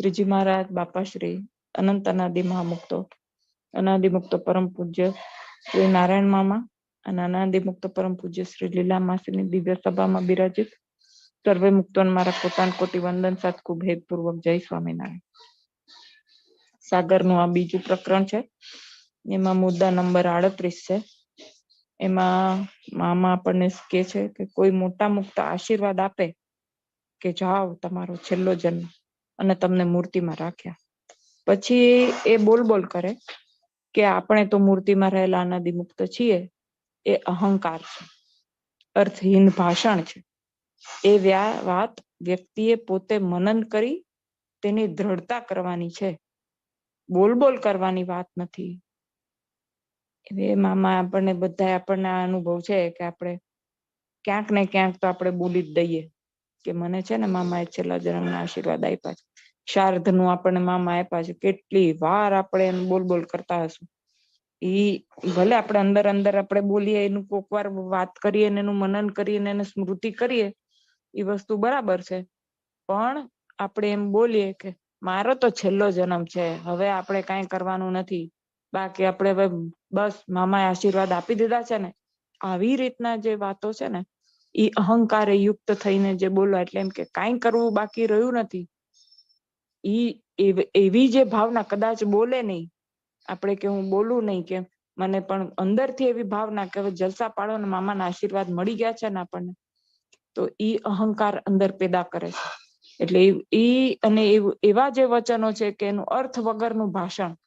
શ્રીજી મહારાજ, બાપાશ્રી, અનંત અનાદિ મહામુક્તો, અનાદિમુક્તો પરમ પૂજ્ય શ્રી નારાયણ મામા અને અનાદિમુક્ત પરમ પૂજ્ય શ્રી લીલા માસીની દિવ્ય સભામાં બિરાજિત સર્વે મુક્તોને મારા કોટાન કોટી વંદન સાતકુ ભેદપૂર્વક જય સ્વામિનારાયણ. સાગરનું આ બીજું પ્રકરણ છે. એમાં મુદ્દા નંબર 38 છે. એમાં મામા આપણને કહે છે કે કોઈ મોટા મુક્ત આશીર્વાદ આપે કે જાઓ તમારો છેલ્લો જન્મ અને તમને મૂર્તિમાં રાખ્યા, પછી એ બોલ બોલ કરે કે આપણે તો મૂર્તિમાં રહેલા અનાદિમુક્ત છીએ. એ અહંકાર છે, અર્થહીન ભાષણ છે. એ વાત વ્યક્તિએ પોતે મનન કરી તેની દ્રઢતા કરવાની છે, બોલ બોલ કરવાની વાત નથી. એ મામા આપણને બધા આપણને આ અનુભવ છે કે આપણે ક્યાંક ને ક્યાંક તો આપણે બોલી જ દઈએ કે મને છે ને મામા એ છેલ્લા જન્મના આશીર્વાદ આપ્યા છે. શાર્ધ નું આપણને મામા આપ્યા છે. કેટલી વાર આપણે એમ બોલ બોલ કરતા હશું. ભલે આપણે અંદર અંદર આપણે બોલીએ, એનું કોક વાર વાત કરીએ, એનું મનન કરીએ, એને સ્મૃતિ કરીએ, એ વસ્તુ બરાબર છે. પણ આપણે એમ બોલીએ કે મારો તો છેલ્લો જન્મ છે, હવે આપણે કાંઈ કરવાનું નથી, બાકી આપણે બસ મામાએ આશીર્વાદ આપી દીધા છે ને, આવી રીતના જે વાતો છે ને એ અહંકારે યુક્ત થઈને જે બોલવા, એટલે એમ કે કાંઈ કરવું બાકી રહ્યું નથી, એવી જે ભાવના કદાચ બોલે નહીં. આપણે કે હું બોલું નહીં, કે મને પણ અંદરથી એવી ભાવના કે હવે જલસા પાડો ને મામાના આશીર્વાદ મળી ગયા છે ને આપણને, તો ઈ અહંકાર અંદર પેદા કરે છે. એટલે અને એવા જે વચનો છે કે એનું અર્થ વગરનું ભાષણ,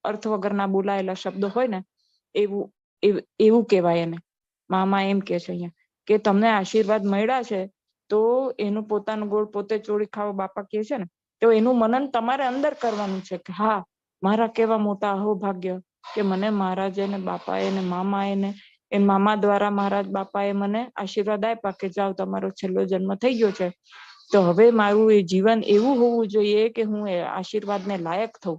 અર્થ વગરના બોલાયેલા શબ્દો હોય ને, એવું કહેવાય એને. મામા એમ કે છે અહીંયા કે તમને આશીર્વાદ મળ્યા છે તો એનું પોતાનું ગોળ પોતે ચોળી ખાવો, બાપા કહે છે ને, તો એનું મનન તમારે અંદર કરવાનું છે કે હા, મારા કેવા મોટા અહોભાગ્ય કે મને મહારાજે ને બાપાએ ને મામાએ ને એ મામા દ્વારા મહારાજ બાપાએ મને આશીર્વાદ આપ્યા કે જાઓ તમારો છેલ્લો જન્મ થઈ ગયો છે, તો હવે મારું એ જીવન એવું હોવું જોઈએ કે હું એ આશીર્વાદને લાયક થઉં,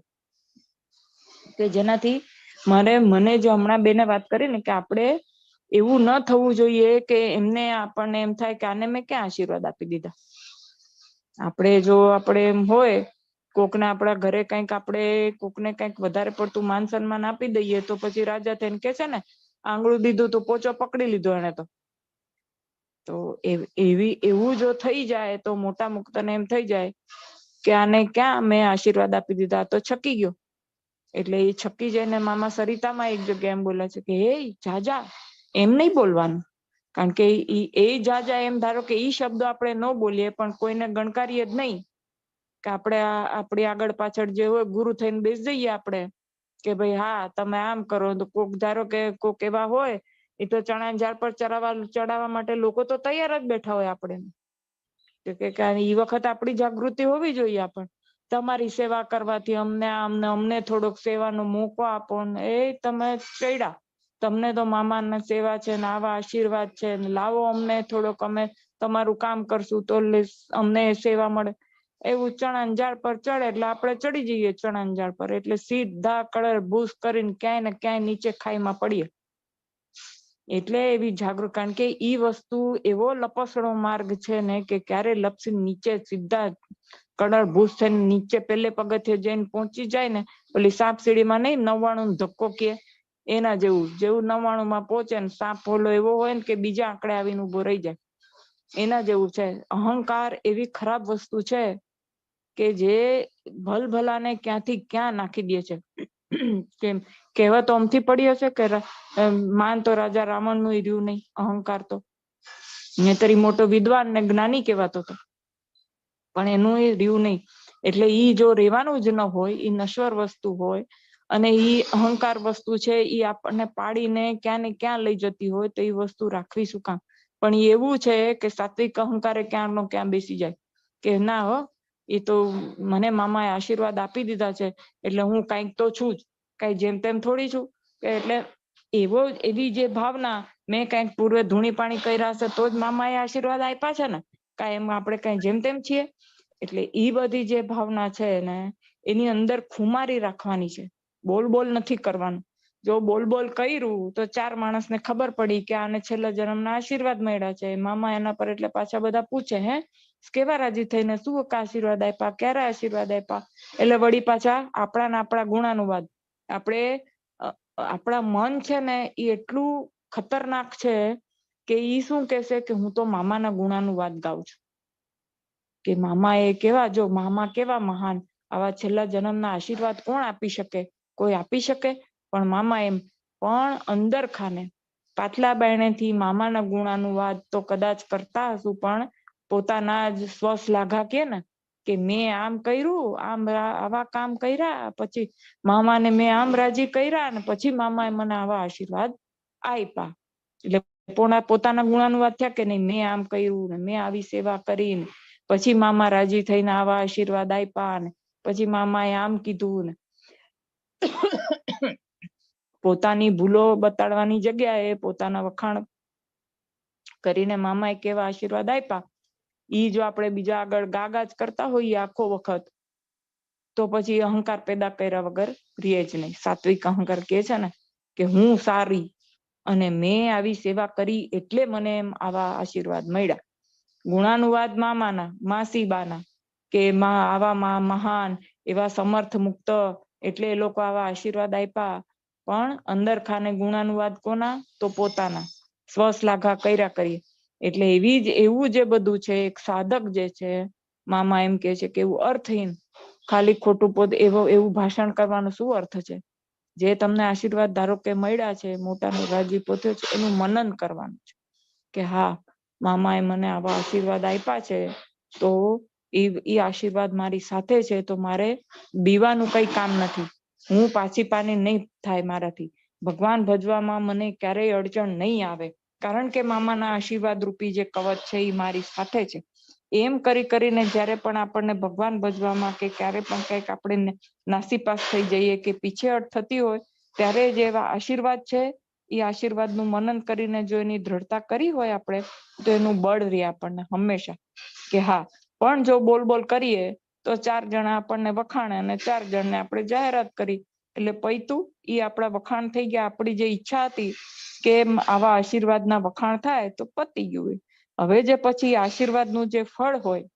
કે જેનાથી મને જો હમણાં બેને વાત કરી ને કે આપણે એવું ન થવું જોઈએ કે એમને આપણને એમ થાય કે આને મેં ક્યાં આશીર્વાદ આપી દીધા. આપણે એમ હોય કોકને આપણા ઘરે કંઈક આપણે કોકને કંઈક વધારે પડતું માન સન્માન આપી દઈએ તો પછી રાજા થઈને કે છે ને આંગળું દીધું તો પોચો પકડી લીધો એને. તો એવું જો થઈ જાય તો મોટા મુક્તને એમ થઈ જાય કે આને ક્યાં મેં આશીર્વાદ આપી દીધા, તો છકી ગયો. એટલે એ છકી જઈને મામા સરિતામાં એક જગ્યાએ એમ બોલે છે કે હે જાજા, એમ નહીં બોલવાનું. કારણ કે એ જાજા એમ ધારો કે ઈ શબ્દો આપણે ન બોલીએ પણ કોઈને ગણકારીએ જ નહીં, કે આપણે આપણી આગળ પાછળ જે હોય ગુરુ થઈને બેસી જઈએ આપણે કે ભાઈ હા તમે આમ કરો, તો કોક ધારો કે કોક એવા હોય એ તો ચણા ઝાડ પર ચડાવવા માટે લોકો તો તૈયાર જ બેઠા હોય આપણે, કે એ વખત આપણી જાગૃતિ હોવી જોઈએ. આપણે તમારી સેવા કરવાથી અમને થોડોક સેવાનો મોકો આપો ને, એ તમે ચડ્યા, તમને તો મામાની સેવા છે ને આવા આશીર્વાદ છે ને, લાવો અમને થોડોક, અમે તમારું કામ કરશું તો અમને સેવા મળે. એવું ચણા ઝાડ પર ચડે એટલે આપણે ચડી જઈએ ચણા ઝાડ પર, એટલે સીધા કળર ભૂસ કરીને ક્યાંય ને ક્યાંય નીચે ખાઈમાં પડીએ. એટલે એવી જાગૃત, કારણ કે ઈ વસ્તુ એવો લપસણો માર્ગ છે ને કે ક્યારે લપસી નીચે સીધા કળર ભૂસ થઈને નીચે પેલે પગથિયે જઈને પહોંચી જાય ને, ઓલી સાપ સીડીમાં નહીં 99 ધક્કો કે એના જેવું 99 માં પહોંચે ને સાપ ઓલો એવો હોય ને કે બીજા આંકડે આવીને ઉભો રહી જાય, એના જેવું છે. અહંકાર એવી ખરાબ વસ્તુ છે કે જે ભલભલાને ક્યાંથી ક્યાં નાખી દે છે. કેમ કહેવત અમથી પડી હશે કે માન તો રાજા રાવણ નું રહ્યું નહીં, અહંકાર તો નહીતરી મોટો વિદ્વાન ને જ્ઞાની કહેવાતો હતો, પણ એનું એ રહ્યું નહીં. એટલે ઈ જો રેવાનું જ ન હોય, ઈ નશ્વર વસ્તુ હોય અને ઈ અહંકાર વસ્તુ છે, ઈ આપણને પાડીને ક્યાં ને ક્યાં લઈ જતી હોય, તો એ વસ્તુ રાખવી શું કામ. પણ એવું છે કે સાત્વિક અહંકારે ક્યાંનો ક્યાં બેસી જાય કે ના હો, એ તો મને મામાએ આશીર્વાદ આપી દીધા છે એટલે હું કાંઈક તો છું જ, કઈ જેમ તેમ થોડી છું. એટલે એવી જે ભાવના, મેં કંઈક પૂર્વે ધૂણી પાણી કર્યા હશે તો જ મામાએ આશીર્વાદ આપ્યા છે ને, કાંઈ એમાં આપણે કઈ જેમ તેમ છીએ. એટલે ઈ બધી જે ભાવના છે ને એની અંદર ખુમારી રાખવાની છે, બોલ બોલ નથી કરવાનું. જો બોલ બોલ કર્યું તો 4 માણસને ખબર પડી કે આને છેલ્લા જન્મના આશીર્વાદ મળ્યા છે, મામા એના પર, એટલે પાછા બધા પૂછે હે કેવા રાજી થઈને શું આશીર્વાદ આપ્યા, ક્યારે આશીર્વાદ આપ્યા. એટલે વળી પાછા આપણા ગુણાનુવાદ. આપણા મન છે ને એ એટલું ખતરનાક છે કે ઈ શું કહેશે કે હું તો મામાના ગુણાનુવાદ ગાઉં છું, કે મામા એ કેવા, જો મામા કેવા મહાન, આવા છેલ્લા જન્મના આશીર્વાદ કોણ આપી શકે, કોઈ આપી શકે? પણ મામા એમ પણ અંદર ખાને પાછલા બાયણેથી મામાના ગુણાનુવાદ તો કદાચ કરતા હશું, પણ પોતાના જ સ્વશ્લાઘા કે ને કે મેં આમ કર્યું, આવા કામ કર્યા, પછી મામાને મેં આમ રાજી કર્યા, અને પછી મામાએ મને આવા આશીર્વાદ આપ્યા. એટલે પોતાના ગુણાનુવાદ થયા કે નહીં, મેં આમ કર્યું ને મેં આવી સેવા કરીને પછી મામા રાજી થઈને આવા આશીર્વાદ આપ્યા, ને પછી મામાએ આમ કીધું ને પોતાની ભૂલો બતાડવાની જગ્યાએ પોતાના વખાણ કરીને મામાએ કેવા આશીર્વાદ આપ્યા, ઈ જો આપણે બીજા આગળ ગાગા જ કરતા હોઈએ આખો વખત, તો પછી અહંકાર પેદા કર્યા વગર રહે જ નહીં. સાત્વિક અહંકાર કે છે ને કે હું સારી અને મેં આવી સેવા કરી એટલે મને એમ આવા આશીર્વાદ મળ્યા. ગુણાનુવાદ મામાના, માસીબાના, કે આવા મહાન એવા સમર્થ મુક્ત એટલે એ લોકો આવા આશીર્વાદ આપ્યા. પણ અંદર ખાને ગુણાનુવાદ કોના? તો પોતાના સ્વશ્લાઘા કર્યા કરીએ. એટલે એવું જે બધું છે, એક સાધક જે છે, મામા એમ કે છે કે એવું અર્થહીન ખાલી ખોટું પોતે એવું ભાષણ કરવાનો શું અર્થ છે? જે તમને આશીર્વાદ ધારો કે મળ્યા છે, મોટાનો રાજી પોતે છે, એનું મનન કરવાનું છે કે હા, મામાએ મને આવા આશીર્વાદ આપ્યા છે, તો એ આશીર્વાદ મારી સાથે છે, તો મારે બીવાનું કઈ કામ નથી. હું પાછી પાની નહીં થાય મારાથી. ભગવાન ભજવામાં મને ક્યારેય અડચણ નહીં આવે, કારણ કે મામાના આશીર્વાદ રૂપી જે કવચ છે એ મારી સાથે છે. એમ કરીને જ્યારે પણ આપણને ભગવાન ભજવામાં કે ક્યારે પણ કંઈક આપણે નાસીપાસ થઈ જઈએ કે પીછેહટ થતી હોય, ત્યારે જે એવા આશીર્વાદ છે, એ આશીર્વાદનું મનન કરીને જો એની દ્રઢતા કરી હોય આપણે, તો એનું બળ રહે આપણને હંમેશા કે હા. પણ જો બોલ કરીએ તો 4 જણા આપણને વખાણે અને 4 જણને આપણે જાહેરાત કરી, એટલે પૈતું એ આપણા વખાણ થઈ ગયા. આપણી જે ઈચ્છા હતી કે આવા આશીર્વાદના વખાણ થાય તો પતી ગયું. હવે જે પછી આશીર્વાદનું જે ફળ હોય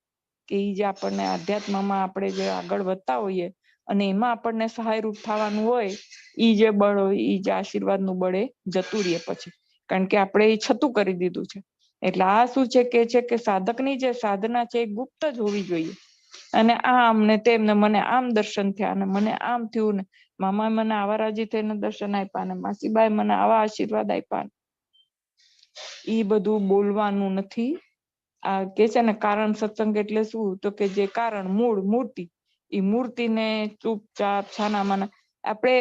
કે એ જે આપણને આધ્યાત્મમાં આપણે જે આગળ વધતા હોઈએ અને એમાં આપણને સહાયરૂપ થવાનું હોય, ઈ જે બળ હોય, ઈ જે આશીર્વાદનું બળ એ જતું રહે પછી, કારણ કે આપણે એ છતું કરી દીધું છે. એટલે આ શું છે કે સાધકની જે સાધના છે એ ગુપ્ત જ હોવી જોઈએ. અને આમ ને તેમને મને આમ દર્શન થયા અને મને આમ થયું ને મામાએ મને આવા રાજી થઈને દર્શન આપ્યા ને માસીબાએ મને આવા આશીર્વાદ આપ્યા, ઈ બધું બોલવાનું નથી. આ કે છે ને કારણ સત્સંગ એટલે શું? તો કે જે કારણ, મૂળ, મૂર્તિ, એ મૂર્તિને ચૂપચાપ છાનામાના આપણે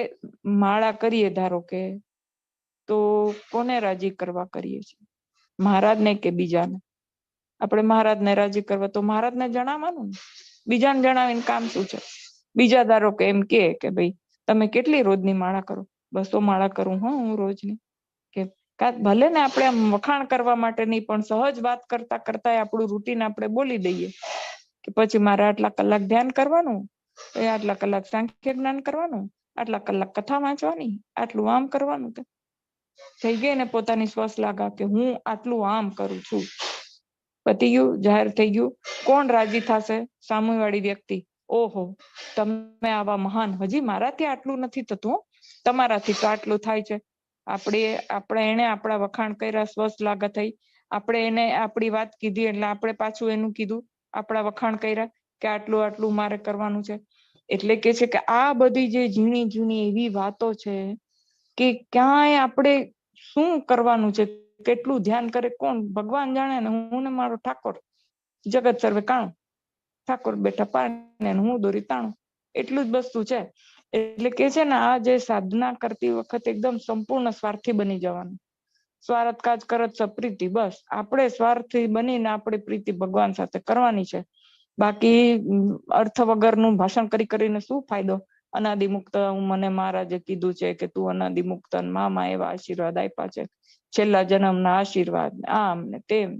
માળા કરીએ ધારો કે, તો કોને રાજી કરવા કરીએ છીએ? મહારાજને કે બીજાને? આપણે મહારાજને રાજી કરવા તો મહારાજને જણાવવાનું ને, બીજાને જણાવીને કામ શું છે? બીજા ધારો કે એમ કે ભાઈ તમે કેટલી રોજની માળા કરો? 200 માળા કરું હું રોજની. કે ભલે ને આપણે આમ વખાણ કરવા માટે નહીં, પણ સહજ વાત કરતા કરતા આપણું રૂટીન આપણે બોલી દઈએ કે પછી મારે આટલા કલાક ધ્યાન કરવાનું, આટલા કલાક સાંખ્ય જ્ઞાન કરવાનું, આટલા કલાક કથા વાંચવાની, આટલું આમ કરવાનું. થઈ ગઈ ને પોતાની સ્વશ્લાઘા કે હું આટલું આમ કરું છું. પતી ગયું, જાહેર થઈ ગયું. કોણ રાજી થશે? સામેવાળી વ્યક્તિ. ઓહો, તમે આવા મહાન, હજી મારાથી આટલું નથી થતું, તમારાથી તો આટલું થાય છે. એને આપણા વખાણ કર્યા, સ્વશ્લાઘા થઈ. આપણે એને આપણી વાત કીધી એટલે આપણે પાછું એનું કીધું, આપણા વખાણ કર્યા કે આટલું આટલું મારે કરવાનું છે. એટલે કે છે કે આ બધી જે ઝીણી ઝીણી એવી વાતો છે કે ક્યાંય આપણે શું કરવાનું છે, કેટલું ધ્યાન કરે કોણ? ભગવાન જાણે ને હું ને મારો ઠાકોર. જગત સર્વે કાણું, ઠાકોર બેઠા પારણે હું દોરી તાણું. એટલું જ વસ્તુ છે. એટલે કે છે ને આ જે સાધના કરતી વખત એકદમ સંપૂર્ણ સ્વાર્થી બની જવાનું. સ્વાર્થ કાજ કરત સપ્રીતિ, બસ આપણે સ્વાર્થી બનીને આપણે પ્રીતિ ભગવાન સાથે કરવાની છે. બાકી અર્થ વગરનું ભાષણ કરીને શું ફાયદો? અનાદિ મુક્ત મને મહારાજે કીધું છે કે તું અનાદિ મુક્ત, મામા એવા આશીર્વાદ આપ્યા છે, છેલ્લા જન્મના આશીર્વાદ, આમ ને તેમ.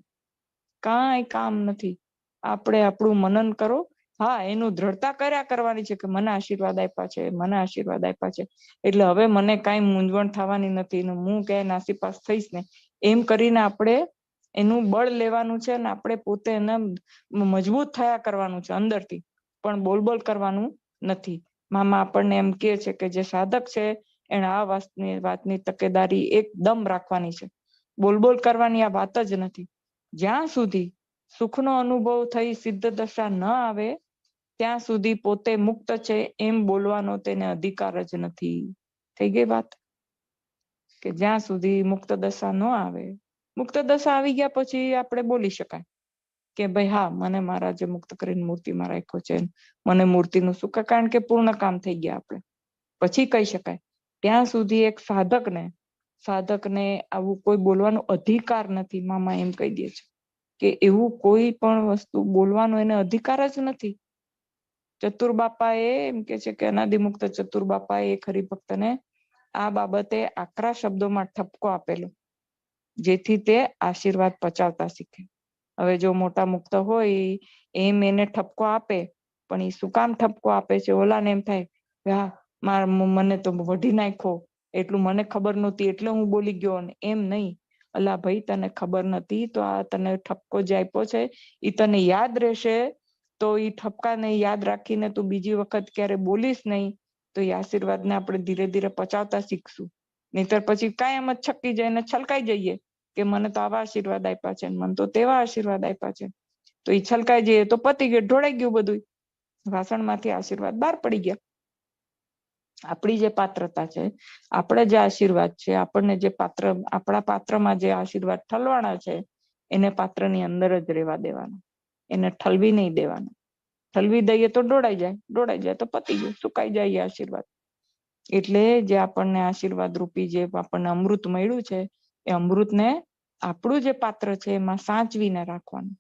કાંઈ કામ નથી. આપણે આપણું મનન કરો. હા, એનું દ્રઢતા કર્યા કરવાની છે કે મને આશીર્વાદ આપ્યા છે, મને આશીર્વાદ આપ્યા છે, એટલે હવે મને કાંઈ મૂંઝવણ થવાની નથી ને હું ક્યાંય નાસીપાસ થઈશ ને, એમ કરીને આપણે એનું બળ લેવાનું છે અને આપણે પોતે એને મજબૂત થયા કરવાનું છે અંદરથી, પણ બોલ કરવાનું નથી. મામા આપણને એમ કહે છે કે જે સાધક છે એને આ વાતની તકેદારી એકદમ રાખવાની છે. બોલ કરવાની આ વાત જ નથી. જ્યાં સુધી સુખનો અનુભવ થઈ સિદ્ધ દશા ન આવે ત્યાં સુધી પોતે મુક્ત છે એમ બોલવાનો તેને અધિકાર જ નથી. થઈ ગઈ વાત? કે જ્યાં સુધી મુક્ત દશા ન આવે, મુક્ત દશા આવી ગયા પછી આપણે બોલી શકાય કે ભાઈ હા, મને મારા જે મુક્ત કરીને મૂર્તિમાં રાખ્યો છે, મને મૂર્તિનું સુખ, કારણ કે પૂર્ણ કામ થઈ ગયા આપણે, પછી કહી શકાય. ત્યાં સુધી એક સાધકને આવું કોઈ બોલવાનો અધિકાર નથી. મામા એમ કહી દે છે કે એવું કોઈ પણ વસ્તુ બોલવાનો એને અધિકાર જ નથી. ચતુરબાપા એમ કે છે કે અનાદિમુક્ત ચતુરબાપા એ હરિભક્તને આ બાબતે આકરા શબ્દોમાં ઠપકો આપેલો, જેથી તે આશીર્વાદ પચાવતા શીખે. હવે જો મોટા મુક્ત હોય એમ એને ઠપકો આપે, પણ એ શું કામ ઠપકો આપે છે? ઓલાને એમ થાય હા, મને તો વઢી નાખ્યો, એટલું મને ખબર નહોતી એટલે હું બોલી ગયો. એમ નહીં, અલા ભાઈ, તને ખબર નથી તો આ તને ઠપકો જે આપ્યો છે એ તને યાદ રહેશે, તો એ ઠપકાને યાદ રાખીને તું બીજી વખત ક્યારે બોલીશ નહીં, તો એ આશીર્વાદને આપણે ધીરે ધીરે પચાવતા શીખશું. નહીતર પછી કાયમ જ છકી જાય ને છલકાઈ જઈએ કે મને તો આવા આશીર્વાદ આપ્યા છે, મને તો તેવા આશીર્વાદ આપ્યા છે. તો એ છલકાઈ જઈએ તો પતી ગયું, ઢોળાઈ ગયું બધું, વાસણમાંથી આશીર્વાદ બહાર પડી ગયા. આપણી જે પાત્રતા છે, આપણે જે આશીર્વાદ છે, આપણને જે પાત્ર, આપણા પાત્રમાં જે આશીર્વાદ ઠલવાના છે, એને પાત્રની અંદર જ રહેવા દેવાના, એને ઠલવી નહીં દેવાના. ઠલવી દઈએ તો ઢોળાઈ જાય તો પતી ગયું, સુકાઈ જાય આશીર્વાદ. એટલે જે આપણને આશીર્વાદ રૂપી જે આપણને અમૃત મળ્યું છે, એ અમૃતને આપણું જે પાત્ર છે એમાં સાચવીને રાખવાનું.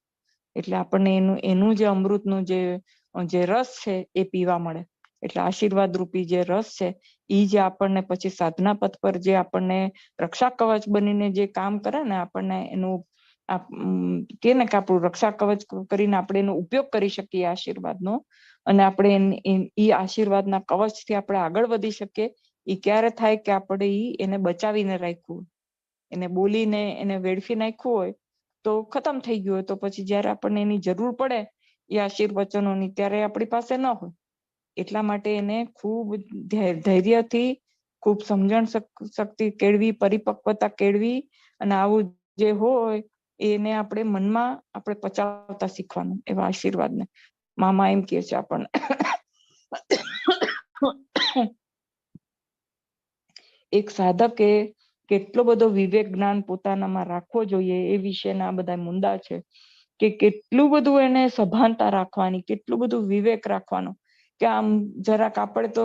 એટલે આપણને એનું જે અમૃતનું જે રસ છે એ પીવા મળે. એટલે આશીર્વાદ રૂપી જે રસ છે એ જે આપણને પછી સાધના પથ પર જે આપણને રક્ષા કવચ બનીને જે કામ કરે ને, આપણને એનું કે ને કે આપણું રક્ષા કવચ કરીને આપણે એનો ઉપયોગ કરી શકીએ આશીર્વાદનો, અને આપણે એ આશીર્વાદના કવચથી આપણે આગળ વધી શકીએ. એ ક્યારે થાય કે આપણે એને બચાવીને રાખ્યું, એને બોલીને એને વેડફી નાખ્યું હોય તો ખતમ થઈ ગયું હોય, તો પછી જયારે આપણને એની જરૂર પડે એ આશીર્વચનોની, ત્યારે આપણી પાસે ન હોય. એટલા માટે એને ખૂબ ધૈર્યથી, ખૂબ સમજણ શક્તિ કેળવી, પરિપક્વતા કેળવી, અને આવું જે હોય એને આપણે મનમાં આપણે પચાવતા શીખવાનું, એવા આશીર્વાદને. મામા એમ કે છે આપણને એક સાધકે કેટલો બધો વિવેક જ્ઞાન પોતાનામાં રાખવો જોઈએ એ વિશેના આ બધા મુદ્દા છે, કે કેટલું બધું એને સભાનતા રાખવાની, કેટલું બધું વિવેક રાખવાનો. કે આમ જરાક આપણે તો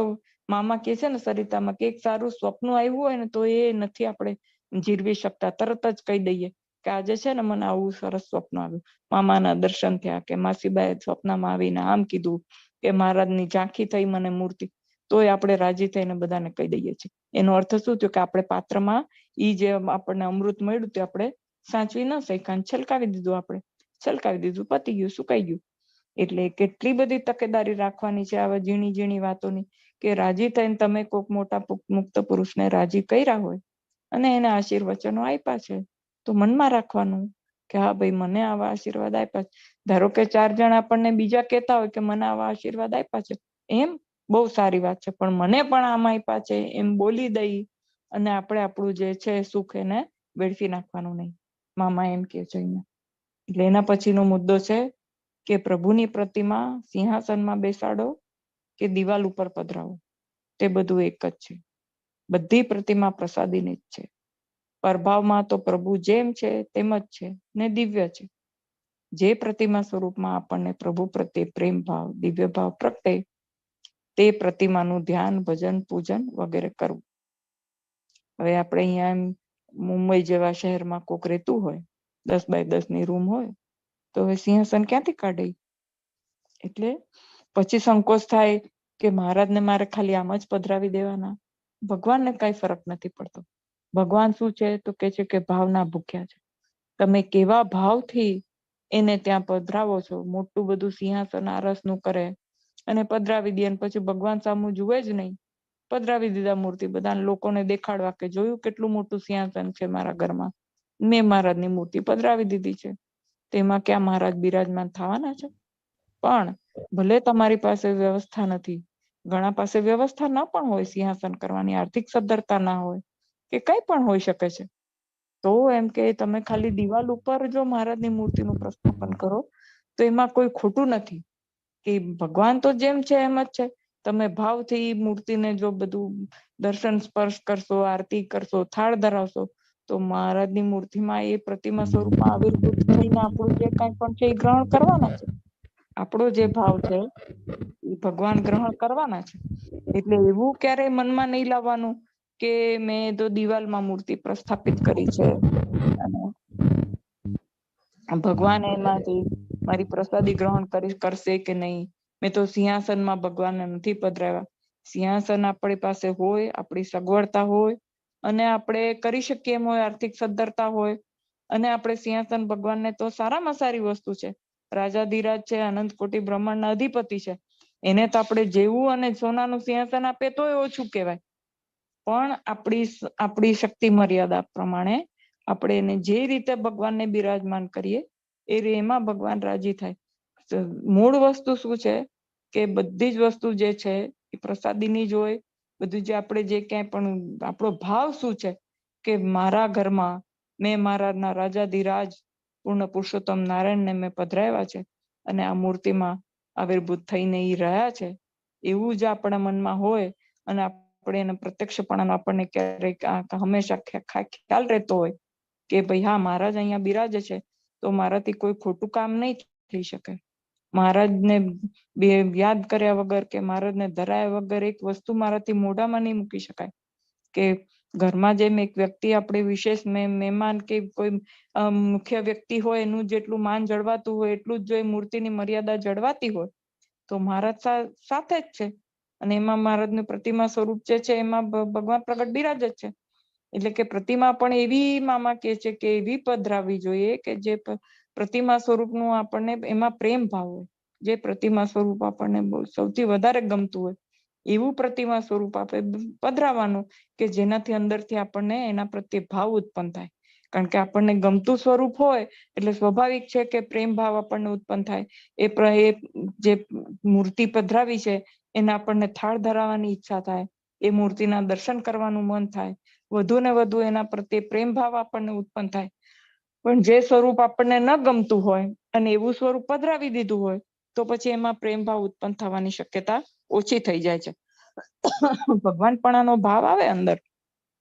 મામા કે છે ને સરિતામાં, કે એક સારું સ્વપ્ન આવ્યું હોય ને તો એ નથી આપણે જીરવી શકતા, તરત જ કહી દઈએ કે આજે છે ને મને આવું સરસ સ્વપ્ન આવ્યું, મામાના દર્શન થયા, કે માસીબાએ સ્વપ્નમાં આવીને આમ કીધું, કે મહારાજની ઝાંખી થઈ મને મૂર્તિ, તોય આપણે રાજી થઈને બધાને કહી દઈએ છીએ. એનો અર્થ શું થયો? કે આપણે પાત્રમાં ઈ જે આપણને અમૃત મળ્યું તે આપણે સાચવી ન શક્યા, છલકાવી દીધું, આપણે છલકાવી દીધું, પતી ગયું, સુકાઈ ગયું. એટલે કેટલી બધી તકેદારી રાખવાની છે આવા ઝીણી ઝીણી વાતોની, કે રાજી થઈને તમે કોઈક મોટા મુક્ત પુરુષને રાજી કર્યા હોય અને એને આશીર્વચનો આપ્યા છે, તો મનમાં રાખવાનું કે હા ભાઈ, મને આવા આશીર્વાદ આપ્યા છે. ધારો કે 4 જણ આપણને બીજા કહેતા હોય કે મને આવા આશીર્વાદ આપ્યા છે, એમ બહુ સારી વાત છે, પણ મને પણ આમ આપ્યા છે એમ બોલી દઈ અને આપણે આપણું જે છે સુખ એને વેડફી નાખવાનું નહીં. મામા એમ કે છે અહીંયા. એટલે એના પછીનો મુદ્દો છે કે પ્રભુની પ્રતિમા સિંહાસનમાં બેસાડો કે દિવાલ ઉપર પધરાવો, તે બધું એક જ છે. બધી પ્રતિમા પ્રસાદીની જ છે. પ્રભાવમાં તો પ્રભુ જેમ છે તેમ જ છે ને દિવ્ય છે. જે પ્રતિમા સ્વરૂપમાં આપણને પ્રભુ પ્રત્યે પ્રેમ ભાવ, દિવ્ય ભાવ પ્રગટે, તે પ્રતિમાનું ધ્યાન, ભજન, પૂજન વગેરે કરવું. હવે આપણે અહીંયા મુંબઈ જેવા શહેરમાં કોક રહેતું હોય, 10 બાય 10 ની રૂમ હોય, તો હવે સિંહાસન ક્યાંથી કાઢે? એટલે પછી સંકોચ થાય કે મહારાજને મારે ખાલી આમ જ પધરાવી દેવાના, ભગવાનને કઈ ફરક નથી પડતો. ભગવાન શું છે? તો કે છે કે ભાવના ભૂખ્યા છે. તમે કેવા ભાવથી એને ત્યાં પધરાવો છો, મોટું બધું સિંહાસન આરસનું કરે અને પધરાવી દે, પછી ભગવાન સામું જુએ જ નહીં, પધરાવી દીધા મૂર્તિ, બધા લોકોને દેખાડવા કે જોયું કેટલું મોટું સિંહાસન છે મારા ઘરમાં, મેં મહારાજની મૂર્તિ પધરાવી દીધી છે, તેમાં ક્યાં મહારાજ બિરાજમાન થવાના છે? પણ ભલે તમારી પાસે વ્યવસ્થા નથી, ઘણા પાસે વ્યવસ્થા ના પણ હોય, સિંહાસન કરવાની આર્થિક સદ્ધરતા ના હોય કે કઈ પણ હોઈ શકે છે, તો એમ કે તમે ખાલી દિવાલ ઉપર જો મહારાજની મૂર્તિનું પ્રસ્થાપન કરો તો એમાં કોઈ ખોટું નથી. કે ભગવાન તો જેમ છે એમ જ છે. તમે ભાવથી મૂર્તિને જો બધું દર્શન સ્પર્શ કરશો, આરતી કરશો, થાળ ધરાવશો, તો મહારાજની મૂર્તિમાં એ પ્રતિમા સ્વરૂપમાં આવિર્ભૂત થઈને આપણું જે કઈ પણ છે એ ગ્રહણ કરવાના છે. આપણો જે ભાવ છે એ ભગવાન ગ્રહણ કરવાના છે. એટલે એવું ક્યારેય મનમાં નહીં લાવવાનું કે મેં તો દિવાલમાં મૂર્તિ પ્રસ્થાપિત કરી છે અને ભગવાન એમાંથી મારી પ્રસાદી ગ્રહણ કરશે કે નહીં. મેં તો સિંહાસનમાં ભગવાનને નથી પધરાવ્યા. સિંહાસન આપણી પાસે હોય, આપણી સગવડતા હોય અને આપણે કરી શકીએ એમ હોય, આર્થિક સદ્ધરતા હોય અને આપણે સિંહાસન ભગવાનને તો સારામાં સારી વસ્તુ છે. રાજાધિરાજ છે, અનંત કોટી બ્રહ્માંડના અધિપતિ છે, એને તો આપણે જેવું અને સોનાનું સિંહાસન આપે તોય ઓછું કહેવાય. પણ આપણી શક્તિ મર્યાદા પ્રમાણે આપણે એને જે રીતે ભગવાનને બિરાજમાન કરીએ એમાં ભગવાન રાજી થાય. મૂળ વસ્તુ શું છે કે બધી જ વસ્તુ જે છે એ પ્રસાદીની જ હોય. બધું જે આપણે જે ક્યાંય પણ આપણો ભાવ શું છે કે મારા ઘરમાં મેં મારા રાજાધિરાજ પૂર્ણ પુરુષોત્તમ નારાયણને મેં પધરાવ્યા છે અને આ મૂર્તિમાં આવિર્ભૂત થઈને એ રહ્યા છે, એવું જ આપણા મનમાં હોય અને આપણે એને પ્રત્યક્ષપણાનો આપણને ક્યારેક હંમેશા ખ્યાલ રહેતો હોય કે ભાઈ હા મહારાજ અહીંયા બિરાજે છે, તો મારાથી કોઈ ખોટું કામ નહીં થઈ શકે. મહારાજને યાદ કર્યા વગર કે મહારાજને ધરાયા વગર એક વસ્તુ મારાથી મોઢામાં નહીં મૂકી શકાય. કે ઘરમાં જેમ એક વ્યક્તિ આપણે વિશેષ મહેમાન કે કોઈ મુખ્ય વ્યક્તિ હોય એનું જેટલું માન જળવાતું હોય એટલું જ જો એ મૂર્તિની મર્યાદા જળવાતી હોય તો મહારાજ સાથે જ છે. અને એમાં મહારાજનું પ્રતિમા સ્વરૂપ જે છે એમાં ભગવાન પ્રગટ બિરાજ જ છે. એટલે કે પ્રતિમા પણ એવી મામા કે છે કે એવી પધરાવી જોઈએ કે જે પ્રતિમા સ્વરૂપનું આપણને એમાં પ્રેમ ભાવ હોય. જે પ્રતિમા સ્વરૂપ આપણને સૌથી વધારે ગમતું હોય એવું પ્રતિમા સ્વરૂપ આપણે પધરાવવાનું કે જેનાથી અંદરથી આપણને એના પ્રત્યે ભાવ ઉત્પન્ન થાય. કારણ કે આપણને ગમતું સ્વરૂપ હોય એટલે સ્વાભાવિક છે કે પ્રેમ ભાવ આપણને ઉત્પન્ન થાય. એ જે મૂર્તિ પધરાવી છે એને આપણને થાળ ધરાવવાની ઈચ્છા થાય, એ મૂર્તિના દર્શન કરવાનું મન થાય, વધુ ને વધુ એના પ્રત્યે પ્રેમ ભાવ આપણને ઉત્પન્ન થાય. પણ જે સ્વરૂપ આપણને ન ગમતું હોય અને એવું સ્વરૂપ પધરાવી દીધું હોય તો પછી એમાં પ્રેમ ભાવ ઉત્પન્ન થવાની શક્યતા ઓછી થઈ જાય છે. ભગવાનપણાનો ભાવ આવે અંદર,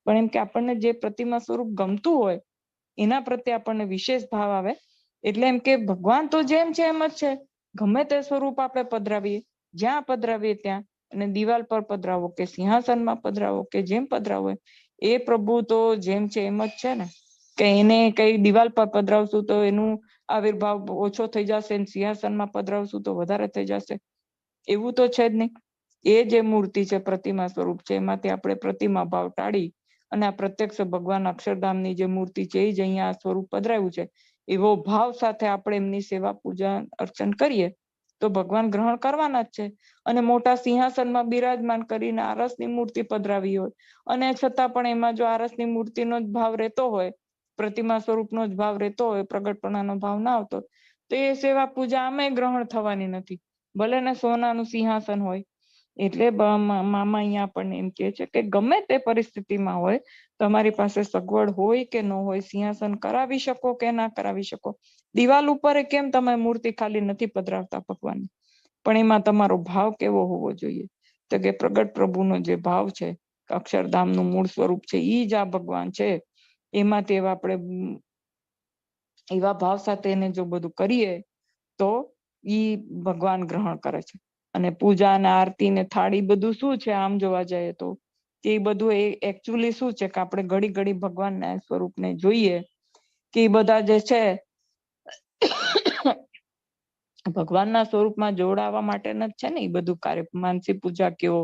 પણ એમ કે આપણને જે પ્રતિમા સ્વરૂપ ગમતું હોય એના પ્રત્યે આપણને વિશેષ ભાવ આવે. એટલે એમ કે ભગવાન તો જેમ છે એમ જ છે. ગમે તે સ્વરૂપ આપણે પધરાવીએ, જ્યાં પધરાવીએ ત્યાં, અને દિવાલ પર પધરાવો કે સિંહાસનમાં પધરાવો કે જેમ પધરાવો એ પ્રભુ તો જેમ છે એમ જ છે ને. કે એને કઈ દિવાલ પર પધરાવશું તો એનું આવિર્ભાવ ઓછો થઈ જશે, સિંહાસનમાં પધરાવશું તો વધારે થઈ જશે, એવું તો છે જ નહીં. એ જે મૂર્તિ છે પ્રતિમા સ્વરૂપ છે એમાંથી આપણે પ્રતિમા ભાવ ટાળી અને આ પ્રત્યક્ષ ભગવાન અક્ષરધામની જે મૂર્તિ છે એ જ અહીંયા સ્વરૂપ પધરાવ્યું છે એવો ભાવ સાથે આપણે એમની સેવા પૂજા અર્ચન કરીએ તો ભગવાન ગ્રહણ કરવાના જ છે. અને મોટા સિંહાસનમાં બિરાજમાન કરીને આરસની મૂર્તિ પધરાવી હોય અને છતાં પણ એમાં જો આરસની મૂર્તિનો જ ભાવ રહેતો હોય, પ્રતિમા સ્વરૂપનો જ ભાવ રહેતો હોય, પ્રગટપણાનો ભાવ ના આવતો તો એ સેવા પૂજા આમે ગ્રહણ થવાની નથી, ભલે ને સોનાનું સિંહાસન હોય. એટલે મામા અહીંયા આપણને એમ કહે છે કે ગમે તે પરિસ્થિતિમાં હોય, તમારી પાસે સગવડ હોય કે ન હોય, સિંહાસન કરાવી શકો કે ના કરાવી શકો, દિવાલ ઉપર કેમ તમે મૂર્તિ ખાલી નથી પધરાવતા ભગવાનની, પણ એમાં તમારો ભાવ કેવો હોવો જોઈએ. તો કે પ્રગટ પ્રભુનો જે ભાવ છે, અક્ષરધામનું મૂળ સ્વરૂપ છે, ઈ જ આ ભગવાન છે. એમાંથી આપણે એવા ભાવ સાથે એને જો બધું કરીએ તો ઈ ભગવાન ગ્રહણ કરે છે. અને પૂજા અને આરતી ને થાળી બધું શું છે આમ જોવા જઈએ તો એ બધું એકચ્યુઅલી શું છે કે આપણે ઘડી ઘડી ભગવાનના સ્વરૂપને જોઈએ કે એ બધા જે છે ભગવાનના સ્વરૂપમાં જોડાવા માટેના જ છે ને એ બધું કાર્ય. માનસી પૂજા કયો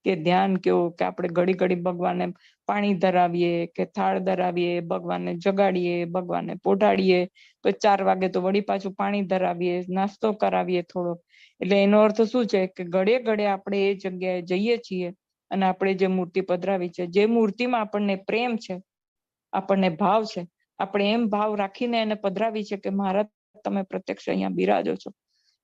કે ધ્યાન કયો કે આપણે ઘડી ઘડી ભગવાનને પાણી ધરાવીએ કે થાળ ધરાવીએ, ભગવાનને જગાડીએ, ભગવાનને પોઢાડીએ, તો 4 વાગે તો વળી પાછું પાણી ધરાવીએ, નાસ્તો કરાવીએ થોડોક. એટલે એનો અર્થ શું છે કે ઘડે ઘડે આપણે એ જગ્યાએ જઈએ છીએ અને આપણે જે મૂર્તિ પધરાવી છે, જે મૂર્તિમાં આપણને પ્રેમ છે, આપણને ભાવ છે, આપણે એમ ભાવ રાખીને એને પધરાવી છે કે મહારાજ તમે પ્રત્યક્ષ અહીંયા બિરાજો છો.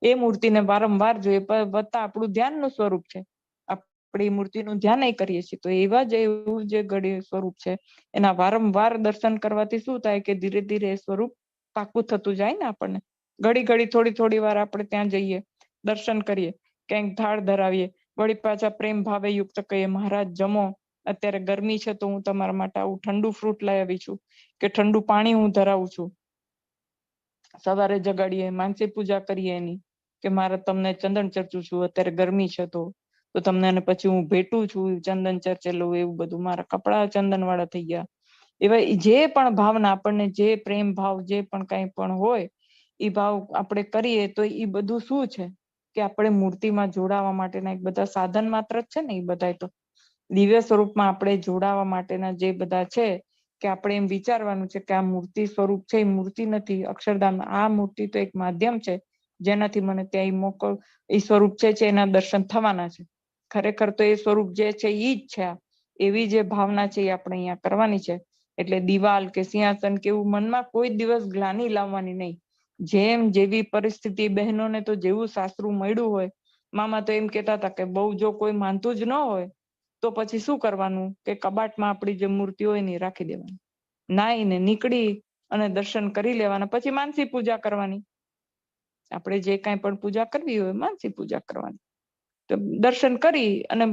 એ મૂર્તિને વારંવાર જોઈએ, વત્તા આપણું ધ્યાનનું સ્વરૂપ છે, આપણે એ મૂર્તિનું ધ્યાન કરીએ છીએ, તો એવા જ એવું જે ઘડી સ્વરૂપ છે એના વારંવાર દર્શન કરવાથી શું થાય કે ધીરે ધીરે એ સ્વરૂપ પાકું થતું જાય ને. આપણને ઘડી ઘડી થોડી વાર આપણે ત્યાં જઈએ, દર્શન કરીએ, ક્યાંક થાળ ધરાવીએ, વળી પાછા પ્રેમ ભાવે યુક્ત કહીએ મહારાજ જમો, અત્યારે ગરમી છે તો હું તમારા માટે આવું ઠંડુ ફ્રૂટ લઈ આવી છું કે ઠંડુ પાણી હું ધરાવું છું. સવારે જગાડીએ, માનસી પૂજા કરીએ એની કે મારે તમને ચંદન ચર્ચું છું, અત્યારે ગરમી છે તો તમને અને પછી હું ભેટું છું, ચંદન ચર્ચેલું, એવું બધું. મારા કપડા ચંદન વાળા થઈ ગયા. એવા જે પણ ભાવના આપણને, જે પ્રેમ ભાવ, જે પણ કઈ પણ હોય એ ભાવ આપણે કરીએ તો એ બધું શું છે કે આપણે મૂર્તિમાં જોડાવા માટેના એક બધા સાધન માત્ર જ છે ને. એ બધા તો દિવ્ય સ્વરૂપમાં આપણે જોડાવા માટેના જે બધા છે કે આપણે એમ વિચારવાનું છે કે આ મૂર્તિ સ્વરૂપ છે, એ મૂર્તિ નથી અક્ષરધામ. આ મૂર્તિ તો એક માધ્યમ છે જેનાથી મને ત્યાં મોકલ, એ સ્વરૂપ છે એના દર્શન થવાના છે. ખરેખર તો એ સ્વરૂપ જે છે એ જ છે. એવી જે ભાવના છે એ આપણે અહીંયા કરવાની છે. એટલે દિવાલ કે સિંહાસન કે એવું મનમાં કોઈ દિવસ ગ્લાનિ લાવવાની નહીં. જેમ જેવી પરિસ્થિતિ, બહેનોને તો જેવું સાસરું મળ્યું હોય, મામા તો એમ કેતા હતા કે બહુ જો કોઈ માનતું જ ન હોય તો પછી શું કરવાનું કે કબાટમાં આપણી જે મૂર્તિ હોય ને રાખી દેવાની, નાઈને નીકળી અને દર્શન કરી લેવાના, પછી માનસી પૂજા કરવાની. આપણે જે કાંઈ પણ પૂજા કરવી હોય માનસી પૂજા કરવાની, તો દર્શન કરી અને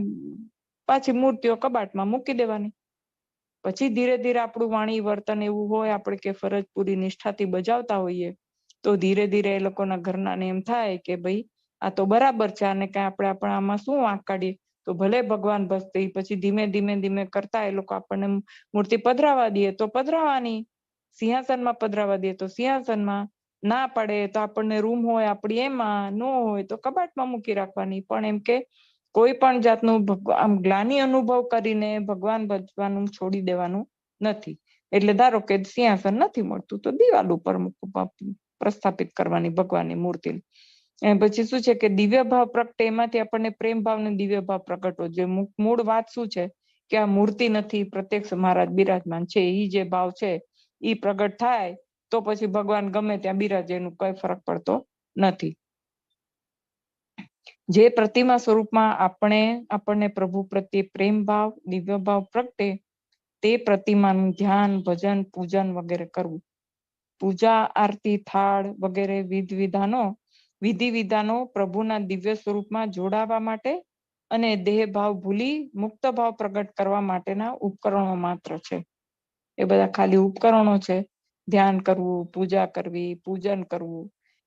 પાછી મૂર્તિઓ કબાટમાં મૂકી દેવાની. પછી ધીરે ધીરે આપણું વાણી વર્તન એવું હોય આપણે કે ફરજ પૂરી નિષ્ઠાથી બજાવતા હોઈએ તો ધીરે ધીરે એ લોકોના ઘરનાને એમ થાય કે ભાઈ આ તો બરાબર છે, અને કઈ આપણે આમાં શું વાંક કાઢીએ, તો ભલે ભગવાન ભક્તિ. પછી ધીમે ધીમે કરતા એ લોકો આપણને મૂર્તિ પધરાવા દે તો પધરાવાની, સિંહાસનમાં પધરાવા દે તો સિંહાસનમાં, ના પડે તો આપણને રૂમ હોય આપણી એમાં, ન હોય તો કબાટમાં મૂકી રાખવાની. પણ એમ કે કોઈ પણ જાતનું આમ ગ્લાનિ અનુભવ કરીને ભગવાન ભજવાનું છોડી દેવાનું નથી. એટલે ધારો કે સિંહાસન નથી મળતું તો દિવાલ ઉપર પ્રસ્થાપિત કરવાની ભગવાનની મૂર્તિ. પછી શું છે કે દિવ્ય ભાવ પ્રગટે, એમાંથી આપણને પ્રેમ ભાવ ને દિવ્ય ભાવ પ્રગટવો જોઈએ. મૂળ વાત શું છે કે આ મૂર્તિ નથી, પ્રત્યક્ષ મહારાજ બિરાજમાન છે, એ જે ભાવ છે એ પ્રગટ થાય તો પછી ભગવાન ગમે ત્યાં બિરાજે એનું કઈ ફરક પડતો નથી. જે પ્રતિમા સ્વરૂપમાં આપણને પ્રભુ પ્રત્યે પ્રેમ ભાવ, દિવ્ય ભાવ પ્રગટે તે પ્રતિમાનું ધ્યાન, ભજન, પૂજન વગેરે કરવું. પૂજા, આરતી, થાળ વગેરે વિધિ વિધાનો પ્રભુના દિવ્ય સ્વરૂપમાં જોડાવા માટે અને દેહ ભાવ ભૂલી મુક્ત ભાવ પ્રગટ કરવા માટેના ઉપકરણો માત્ર છે. એ બધા ખાલી ઉપકરણો છે. ધ્યાન કરવું, પૂજા કરવી, પૂજન કરવું,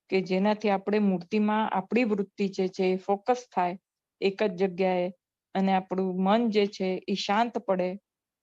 કે જેનાથી આપણે મૂર્તિમાં આપણી વૃત્તિ જે છે એ ફોકસ થાય એક જ જગ્યાએ, અને આપણું મન જે છે એ શાંત પડે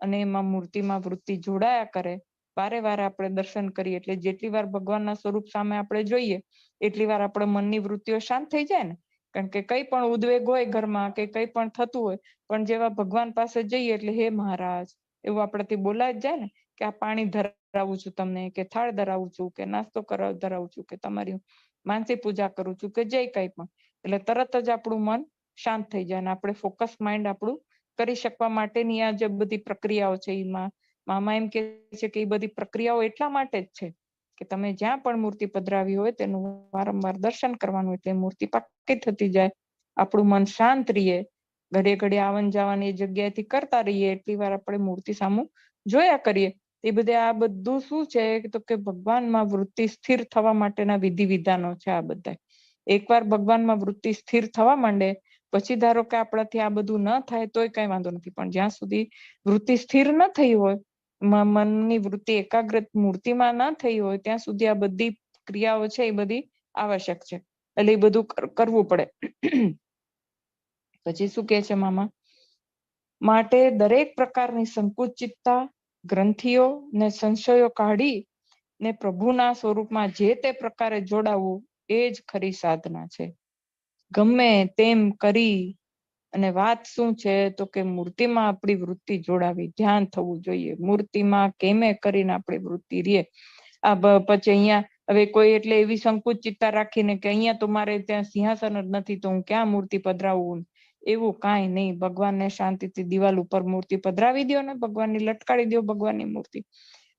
અને એમાં મૂર્તિમાં વૃત્તિ જોડાયા કરે. વારે વારે આપણે દર્શન કરીએ એટલે જેટલી વાર ભગવાનના સ્વરૂપ સામે આપણે જોઈએ એટલી વાર આપણે મનની વૃત્તિઓ શાંત થઈ જાય ને. કારણ કે કઈ પણ ઉદ્વેગ હોય ઘરમાં કે કઈ પણ થતું હોય, પણ જેવા ભગવાન પાસે જઈએ એટલે હે મહારાજ એવું આપણાથી બોલાય જ જાય ને, કે આ પાણી ધરાવું છું તમને, કે થાળ ધરાવું છું, કે નાસ્તો ધરાવું છું, કે તમારી માનસી પૂજા કરું છું, કે જે કઈ પણ. એટલે તરત જ આપણું મન શાંત થઈ જાય અને આપણે ફોકસ માઇન્ડ આપણું કરી શકવા માટેની આ જે બધી પ્રક્રિયાઓ છે એમાં મામા એમ કે છે કે એ બધી પ્રક્રિયાઓ એટલા માટે જ છે કે તમે જ્યાં પણ મૂર્તિ પધરાવી હોય તેનું વારંવાર દર્શન કરવાનું, એટલે મૂર્તિ પાકી થતી જાય, આપણું મન શાંત રહીએ, ઘડે ઘડે આવન જાવન એ જગ્યાએથી કરતા રહીએ, એટલી વાર આપણે મૂર્તિ સામું જોયા કરીએ. એ બધે આ બધું શું છે તો કે ભગવાનમાં વૃત્તિ સ્થિર થવા માટેના વિધિ વિધાનો છે આ બધા. એકવાર ભગવાનમાં વૃત્તિ સ્થિર થવા માંડે પછી ધારો કે આપણાથી આ બધું ન થાય તોય કઈ વાંધો નથી, પણ જ્યાં સુધી વૃત્તિ સ્થિર ન થઈ હોય, મનની વૃત્તિ એકાગ્ર મૂર્તિમાં ન થઈ હોય ત્યાં સુધી આ બધી ક્રિયાઓ છે એ બધી આવશ્યક છે. એટલે એ બધું કરવું પડે. પછી શું કે છે મામા, માટે દરેક પ્રકારની સંકુચિતતા, ગ્રંથિઓ ને સંશયો કાઢી ને પ્રભુના સ્વરૂપમાં જે તે પ્રકારે જોડાવવું એ જ ખરી સાધના છે. ગમે તેમ કરી અને વાત શું છે તો કે મૂર્તિમાં આપણી વૃત્તિ જોડાવી, ધ્યાન થવું જોઈએ મૂર્તિમાં, કેમે કરીને આપણી વૃત્તિ રહે. આ પછી અહીંયા હવે કોઈ એટલે એવી સંકુચિતતા રાખીને કે અહીંયા તો મારે ત્યાં સિંહાસન જ નથી તો હું ક્યાં મૂર્તિ પધરાવું, એવું કાંઈ નહીં. ભગવાનને શાંતિથી દિવાલ ઉપર મૂર્તિ પધરાવી દો ને ભગવાનની લટકાડી દો ભગવાનની મૂર્તિ.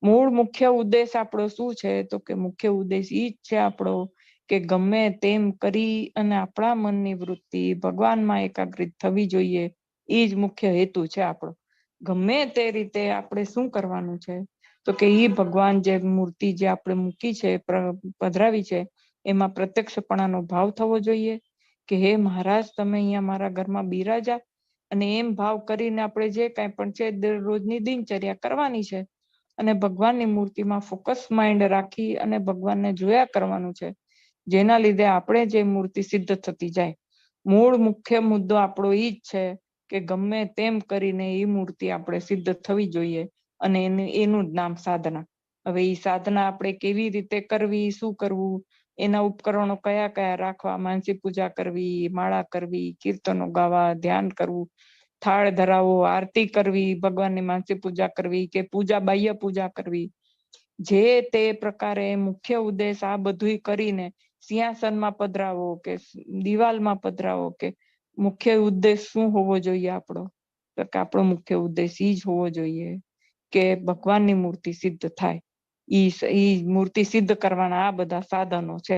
મૂળ મુખ્ય ઉદ્દેશ આપણો શું છે? તો કે મુખ્ય ઉદ્દેશ ઈ જ છે આપણો કે ગમે તેમ કરી અને આપણા મનની વૃત્તિ ભગવાનમાં એકાગ્રિત થવી જોઈએ. એ જ મુખ્ય હેતુ છે આપણો. ગમે તે રીતે આપણે શું કરવાનું છે? તો કે ઈ ભગવાન જે મૂર્તિ જે આપણે મૂકી છે, પધરાવી છે, એમાં પ્રત્યક્ષપણાનો ભાવ થવો જોઈએ કે હે મહારાજ, તમે અહીંયા મારા ઘરમાં બિરાજા. અને એમ ભાવ કરીને આપણે જે કાંઈ પણ છે રોજની દિનચર્યા કરવાની છે. અને ભગવાનની મૂર્તિમાં ફોકસ માઇન્ડ રાખી અને ભગવાનને જોયા કરવાનું છે. જેના લીધે આપણે જે મૂર્તિ સિદ્ધ થતી જાય. મૂળ મુખ્ય મુદ્દો આપણો ઈ જ છે કે ગમે તેમ કરીને એ મૂર્તિ આપણે સિદ્ધ થવી જોઈએ. અને એનું જ નામ સાધના. હવે એ સાધના આપણે કેવી રીતે કરવી, શું કરવું, એના ઉપકરણો કયા કયા રાખવા, માનસી પૂજા કરવી, માળા કરવી, કીર્તનો ગાવા, ધ્યાન કરવું, થાળ ધરાવો, આરતી કરવી, ભગવાનની માનસી પૂજા કરવી કે પૂજા બાહ્ય પૂજા કરવી, જે તે પ્રકારે મુખ્ય ઉદ્દેશ આ બધું કરીને સિંહાસનમાં પધરાવો કે દિવાલમાં પધરાવો કે મુખ્ય ઉદ્દેશ શું હોવો જોઈએ આપણો? તો કે આપણો મુખ્ય ઉદ્દેશ ઈ જ હોવો જોઈએ કે ભગવાનની મૂર્તિ સિદ્ધ થાય. ઈ મૂર્તિ સિદ્ધ કરવાના આ બધા સાધનો છે.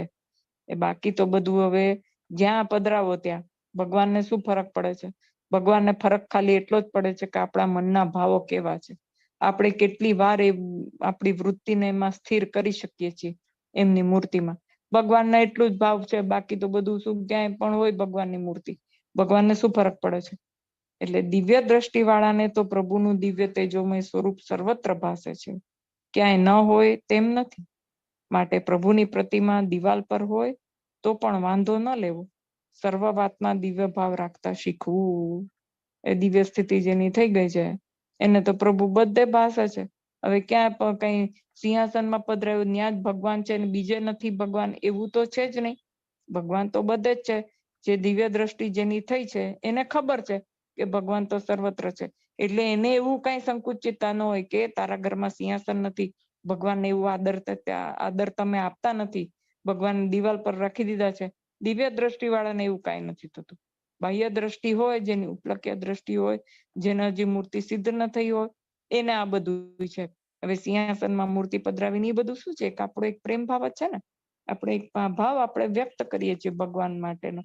એ બાકી તો બધું હવે જ્યાં પધરાવો ત્યાં ભગવાનને શું ફરક પડે છે? ભગવાનને ફરક ખાલી એટલો જ પડે છે કે આપણા મનના ભાવો કેવા છે. આપણે કેટલી વાર આપણી વૃત્તિને એમાં સ્થિર કરી શકીએ છીએ એમની મૂર્તિમાં. ભગવાનને એટલું જ ભાવ છે, બાકી તો બધું શું ક્યાંય પણ હોય ભગવાનની મૂર્તિ, ભગવાનને શું ફરક પડે છે? એટલે દિવ્ય દ્રષ્ટિ વાળાને તો પ્રભુનું દિવ્ય તેજોમય સ્વરૂપ સર્વત્ર ભાસે છે, ક્યાંય ન હોય તેમ નથી. માટે પ્રભુની પ્રતિમા દિવાલ પર હોય તો પણ વાંધો ન લેવો. સર્વ વાતમાં દિવ્ય ભાવ રાખતા શીખવું. એ દિવ્ય સ્થિતિ જેની થઈ ગઈ છે એને તો પ્રભુ બધે ભાસે છે. હવે ક્યાં પણ કઈ સિંહાસનમાં પધરાયું ત્યાં જ ભગવાન છે ને બીજે નથી ભગવાન, એવું તો છે જ નહીં. ભગવાન તો બધે જ છે. જે દિવ્ય દ્રષ્ટિ જેની થઈ છે એને ખબર છે કે ભગવાન તો સર્વત્ર છે. એટલે એને એવું કઈ સંકુચિતતા ન હોય કે તારા ઘરમાં સિંહાસન નથી, ભગવાનને એવું આદર તમે આપતા નથી, ભગવાન દિવાલ પર રાખી દીધા છે. દિવ્ય દ્રષ્ટિ વાળાને એવું કઈ નથી થતું. બાહ્ય દ્રષ્ટિ હોય, જેની ઉપલક્ય દ્રષ્ટિ હોય, જેને હજી મૂર્તિ સિદ્ધ ન થઈ હોય, એને આ બધું છે. હવે સિંહાસનમાં મૂર્તિ પધરાવીને એ બધું શું છે? કે આપણો એક પ્રેમ ભાવ જ છે ને. આપણે એક ભાવ આપણે વ્યક્ત કરીએ છીએ ભગવાન માટેનો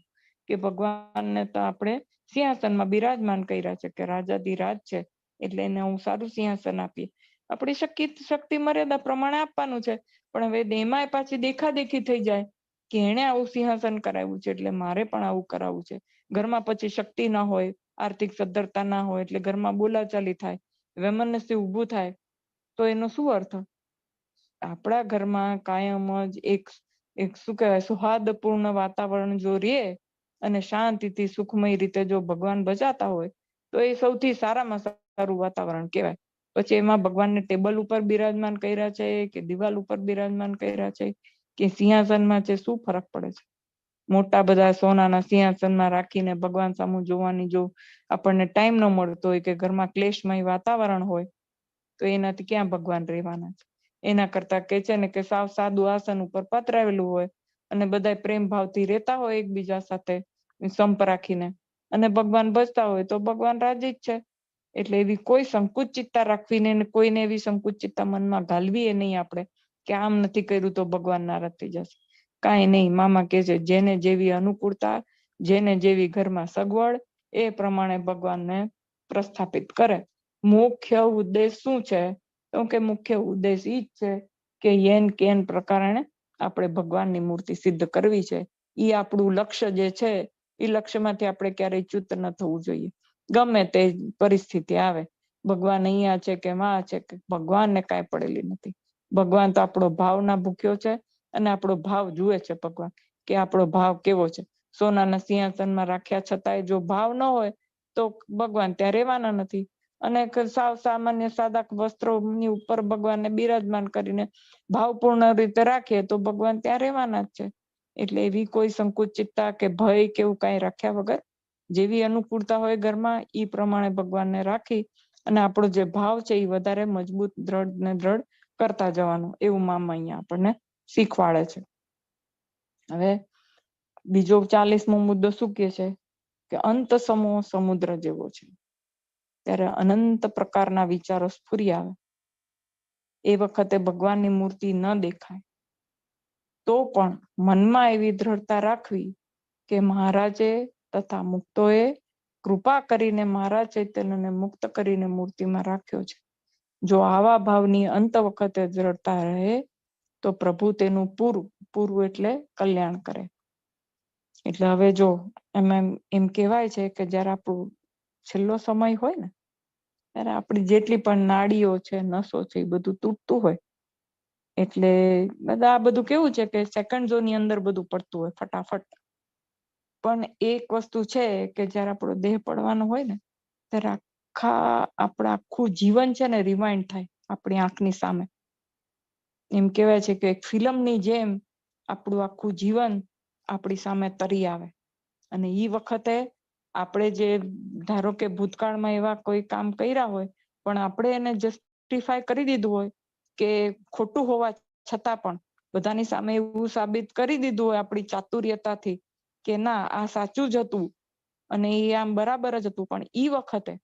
કે ભગવાનને તો આપણે સિંહાસનમાં બિરાજમાન કર્યા છે કે રાજાધિરાજ છે, એટલે એને હું સારું સિંહાસન આપીએ. આપણી શક્તિ મર્યાદા પ્રમાણે આપવાનું છે. પણ હવે એમાંય પાછી દેખાદેખી થઈ જાય કે એને આવું સિંહાસન કરાવ્યું છે એટલે મારે પણ આવું કરાવવું છે. ઘરમાં પછી શક્તિ ના હોય, આર્થિક સદ્ધરતા ના હોય, એટલે ઘરમાં બોલાચાલી થાય, વૈમનસ્ય ઊભું થાય, તો એનો શું અર્થ? આપણા ઘરમાં કાયમ જ એક શું કહેવાય સૌહાર્દપૂર્ણ વાતાવરણ જો રહે અને શાંતિથી સુખમય રીતે જો ભગવાન ભજાતા હોય તો એ સૌથી સારામાં સારું વાતાવરણ કહેવાય. પછી એમાં ભગવાનને ટેબલ ઉપર બિરાજમાન કર્યા છે કે દિવાલ ઉપર બિરાજમાન કર્યા છે કે સિંહાસનમાં છે, શું ફરક પડે છે? મોટા બધા સોનાના સિંહાસનમાં રાખીને ભગવાન સામું જોવાની જો આપણને ટાઈમ ન મળતો હોય કે ઘરમાં ક્લેશમય વાતાવરણ હોય તો એનાથી ક્યાં ભગવાન રહેવાના છે? એના કરતા કે છે ને કે સાવ સાદું આસન ઉપર પથરાવેલું હોય અને બધા પ્રેમ ભાવથી રહેતા હોય એકબીજા સાથે સંપ રાખીને અને ભગવાન ભજતા હોય તો ભગવાન રાજી જ છે. એટલે એવી કોઈ સંકુચિતતા રાખવીને કોઈને એવી સંકુચિતતા મનમાં ઘાલવી એ નહીં આપણે કે આમ નથી કર્યું તો ભગવાન નારાજ થઈ જશે. કાંઈ નહીં, મામા કે છે જેને જેવી અનુકૂળતા, જેને જેવી ઘરમાં સગવડ, એ પ્રમાણે ભગવાનને પ્રસ્થાપિત કરે. મુખ્ય ઉદ્દેશ શું છે? તો કે મુખ્ય ઉદ્દેશ ઈ જ છે કે એન કેન પ્રકારે આપણે ભગવાનની મૂર્તિ સિદ્ધ કરવી છે. એ આપણું લક્ષ્ય જે છે એ લક્ષ્યમાંથી આપણે ક્યારેય ચ્યુત ન થવું જોઈએ. ગમે તે પરિસ્થિતિ આવે, ભગવાન અહીંયા છે કે માં છે કે ભગવાનને કાંઈ પડેલી નથી. ભગવાન તો આપણો ભાવના ભૂખ્યો છે અને આપણો ભાવ જુએ છે ભગવાન કે આપણો ભાવ કેવો છે. સોનાના સિંહાસનમાં રાખ્યા છતાંય જો ભાવ ન હોય તો ભગવાન ત્યાં રહેવાના નથી. અને સાવ સામાન્ય સાદા વસ્ત્રોની ઉપર ભગવાનને બિરાજમાન કરીને ભાવપૂર્ણ રીતે રાખીએ તો ભગવાન ત્યાં રહેવાના જ છે. એટલે એવી કોઈ સંકુચિતતા કે ભય કે એવું કાંઈ રાખ્યા વગર જેવી અનુકૂળતા હોય ઘરમાં એ પ્રમાણે ભગવાનને રાખી અને આપણો જે ભાવ છે એ વધારે મજબૂત, દ્રઢ ને દ્રઢ કરતા જવાનું, એવું મામા અહીંયા આપણને શીખવાડે છે. હવે બીજો 40મો મુદ્દો શું કહે છે? કે અંત સમો સમુદ્ર જેવો છે. ત્યારે અનંત પ્રકારના વિચારો સ્ફુરી આવે. એ વખતે ભગવાનની મૂર્તિ ન દેખાય તો પણ મનમાં એવી દ્રઢતા રાખવી કે મહારાજે તથા મુક્તોએ કૃપા કરીને મારા ચૈતન્યને મુક્ત કરીને મૂર્તિમાં રાખ્યો છે. જો આવા ભાવની અંત વખતે દ્રઢતા રહે તો પ્રભુ તેનું પૂરું એટલે કલ્યાણ કરે. એટલે હવે જો એમ કહેવાય છે કે જયારે આપણું છેલ્લો સમય હોય ને ત્યારે આપણી જેટલી પણ નાડીઓ છે, નસો છે, એ બધું તૂટતું હોય. એટલે બધા આ બધું કેવું છે કે સેકન્ડોની અંદર બધું પડતું હોય ફટાફટ. પણ એક વસ્તુ છે કે જયારે આપણો દેહ પડવાનો હોય ને ત્યારે આખું જીવન છે ને રિવાઇન્ડ થાય આપણી આંખની સામે. એમ કહેવાય છે કે એક ફિલ્મની જેમ આપણું આખું જીવન આપણી સામે તરી આવે. અને એ વખતે આપણે જે ધારો કે ભૂતકાળમાં એવા કોઈ કામ કર્યા હોય પણ આપણે એને જસ્ટિફાય કરી દીધું હોય કે ખોટું હોવા છતાં પણ બધાની સામે એવું સાબિત કરી દીધું હોય આપણી ચાતુર્યતાથી કે ના આ સાચું જ હતું અને એ આમ બરાબર જ હતું, પણ ઈ વખતે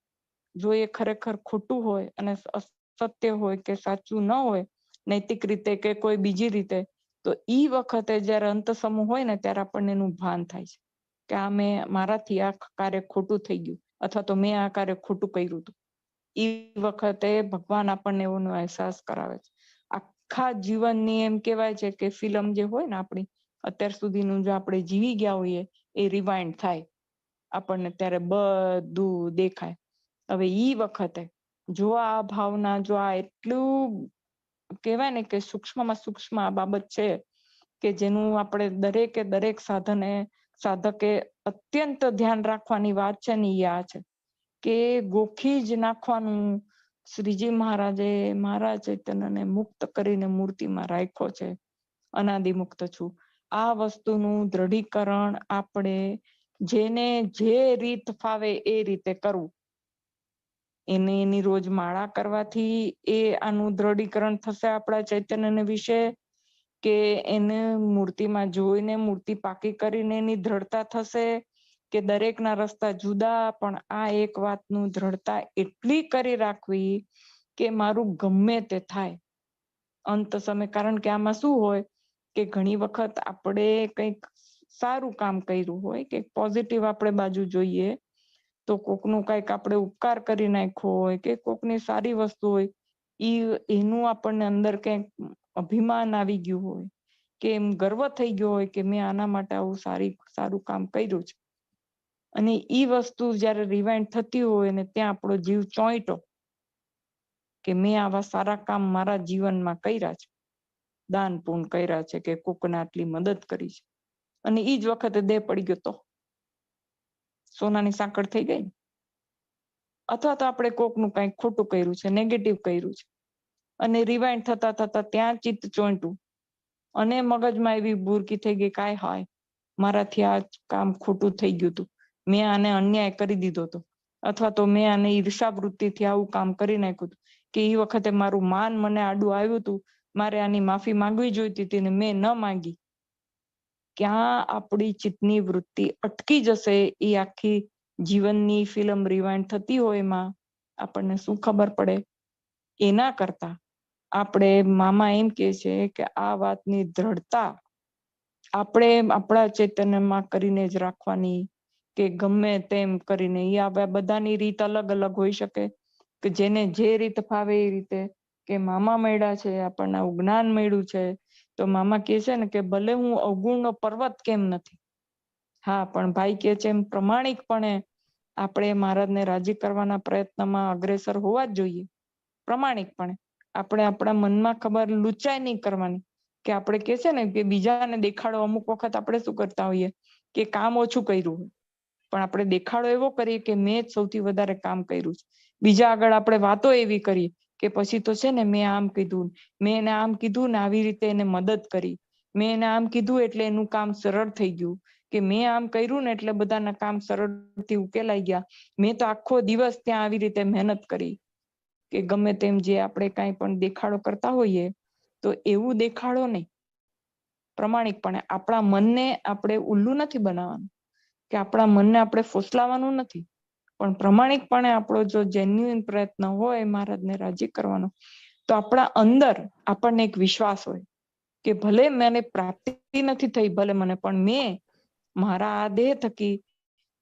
જો એ ખરેખર ખોટું હોય અને સત્ય હોય કે સાચું ન હોય નૈતિક રીતે કે કોઈ બીજી રીતે, તો ઈ વખતે જયારે અંત સમૂહ હોય ને ત્યારે આપણને એનું ભાન થાય છે કે આ મારાથી આ કાર્ય ખોટું થઈ ગયું અથવા તો મેં આ કાર્ય ખોટું કર્યું હતું. ઈ વખતે ભગવાન આપણને એવો અહેસાસ કરાવે છે. આખા જીવનની એમ કહેવાય છે કે ફિલ્મ જે હોય ને આપણી અત્યાર સુધીનું જો આપણે જીવી ગયા હોઈએ એ રિવાઇન્ડ થાય આપણને ત્યારે બધું દેખાય. હવે ઈ વખતે જો આ ભાવના જો આ એટલું કહેવાય ને કે સૂક્ષ્મમાં સૂક્ષ્મ આ બાબત છે કે જેનું આપણે દરેક સાધકે અત્યંત ધ્યાન રાખવાની વાત છે ને એ આ છે કે ગોખી જ નાખવાનું. શ્રીજી મહારાજે મારા ચૈતન્યને મુક્ત કરીને મૂર્તિમાં રાખ્યો છે. અનાદિ મુક્ત છું. આ વસ્તુનું દ્રઢીકરણ આપણે જેને જે રીત ફાવે એ રીતે કરવું. એની રોજ માળા કરવાથી એ આનું દ્રઢીકરણ થશે આપણા ચૈતન્યને વિશે, કે એને મૂર્તિમાં જોઈને મૂર્તિ પાકી કરીને એની દ્રઢતા થશે, કે દરેકના રસ્તા જુદા પણ આ એક વાતનું દ્રઢતા એટલી કરી રાખવી કે મારું ગમે તે થાય અંત સમય. કારણ કે આમાં શું હોય કે ઘણી વખત આપણે કંઈક સારું કામ કર્યું હોય કે પોઝિટિવ આપણે બાજુ જોઈએ તો કોકનું કંઈક આપણે ઉપકાર કરી નાખ્યો હોય કે કોકની સારી વસ્તુ હોય એનું આપણને અંદર કંઈક અભિમાન આવી ગયું હોય કે એમ ગર્વ થઈ ગયો હોય કે મેં આના માટે આવું સારું કામ કર્યું છે. અને ઈ વસ્તુ જયારે રિવાઇન્ડ થતી હોય ને ત્યાં આપણો જીવ ચોંટ્યો કે મેં આવા સારા કામ મારા જીવનમાં કર્યા છે, દાન પૂર્ણ કર્યા છે કે કોકને આટલી મદદ કરી છે, અને ઈ જ વખતે દેહ પડી ગયો તો સોનાની સાંકળ થઈ ગઈ. અથવા તો આપણે કોકનું કંઈક ખોટું કર્યું છે, નેગેટિવ કર્યું છે, અને રિવાઇન્ડ થતા થતા ત્યાં ચિત્ત ચોંટ્યું અને મગજમાં એવી ભૂરકી થઈ ગઈ કાંઈ હોય મારાથી આ કામ ખોટું થઈ ગયું હતું, મેં આને અન્યાય કરી દીધો હતો, અથવા તો મેં આને ઈર્ષાવૃત્તિથી આવું કામ કરી નાખ્યું હતું કે એ વખતે મારું માન મને આડું આવ્યું હતું, મારે આની માફી માંગવી જોઈતી હતી ને મેં ન માંગી. ક્યાં આપણી ચિત્તની વૃત્તિ અટકી જશે એ આખી જીવનની ફિલ્મ રિવાઇન્ડ થતી હોય એમાં આપણને શું ખબર પડે. એના કરતા આપણે મામા એમ કે છે કે આ વાતની દ્રઢતા આપણે આપણા ચૈતન્યમાં કરીને જ રાખવાની કે ગમે તેમ કરીને. એ બધાની રીત અલગ અલગ હોઈ શકે કે જેને જે રીત ફાવે એ રીતે, કે મામા મળ્યા છે આપણને જ્ઞાન મળ્યું છે તો મામા કે છે ને કે ભલે હું અવગુણનો પર્વત કેમ નથી, હા પણ ભાઈ કે છે એમ પ્રમાણિકપણે આપણે મહારાજને રાજી કરવાના પ્રયત્નમાં અગ્રેસર હોવા જ જોઈએ. પ્રમાણિકપણે આપણે આપણા મનમાં ખબર લુચાઈ નહીં કરવાની કે આપણે કે છે ને કે બીજાને દેખાડો. અમુક વખત આપણે શું કરતા હોઈએ કે કામ ઓછું કર્યું હોય પણ આપણે દેખાડો એવો કરીએ કે મેં જ સૌથી વધારે કામ કર્યું છે. બીજા આગળ આપણે વાતો એવી કરીએ કે પછી તો છે ને મેં આમ કીધું, મેં એને આમ કીધું ને આવી રીતે એને મદદ કરી, મેં એને આમ કીધું એટલે એનું કામ સરળ થઈ ગયું, કે મેં આમ કર્યું ને એટલે બધાના કામ સરળથી ઉકેલાઈ ગયા, મેં તો આખો દિવસ ત્યાં આવી રીતે મહેનત કરી. કે ગમે તેમ જે આપણે કાંઈ પણ દેખાડો કરતા હોઈએ તો એવું દેખાડો નહીં. પ્રમાણિકપણે આપણા મનને આપણે ઉલ્લું નથી બનાવવાનું કે આપણા મનને આપણે ફોસલાવાનું નથી, પણ પ્રમાણિકપણે આપણો જો જેન્યુઇન પ્રયત્ન હોય મહારાજને રાજી કરવાનો તો આપણા અંદર આપણને એક વિશ્વાસ હોય કે ભલે મને પ્રાપ્તિ નથી થઈ, ભલે મને, પણ મેં મારા આ દેહ થકી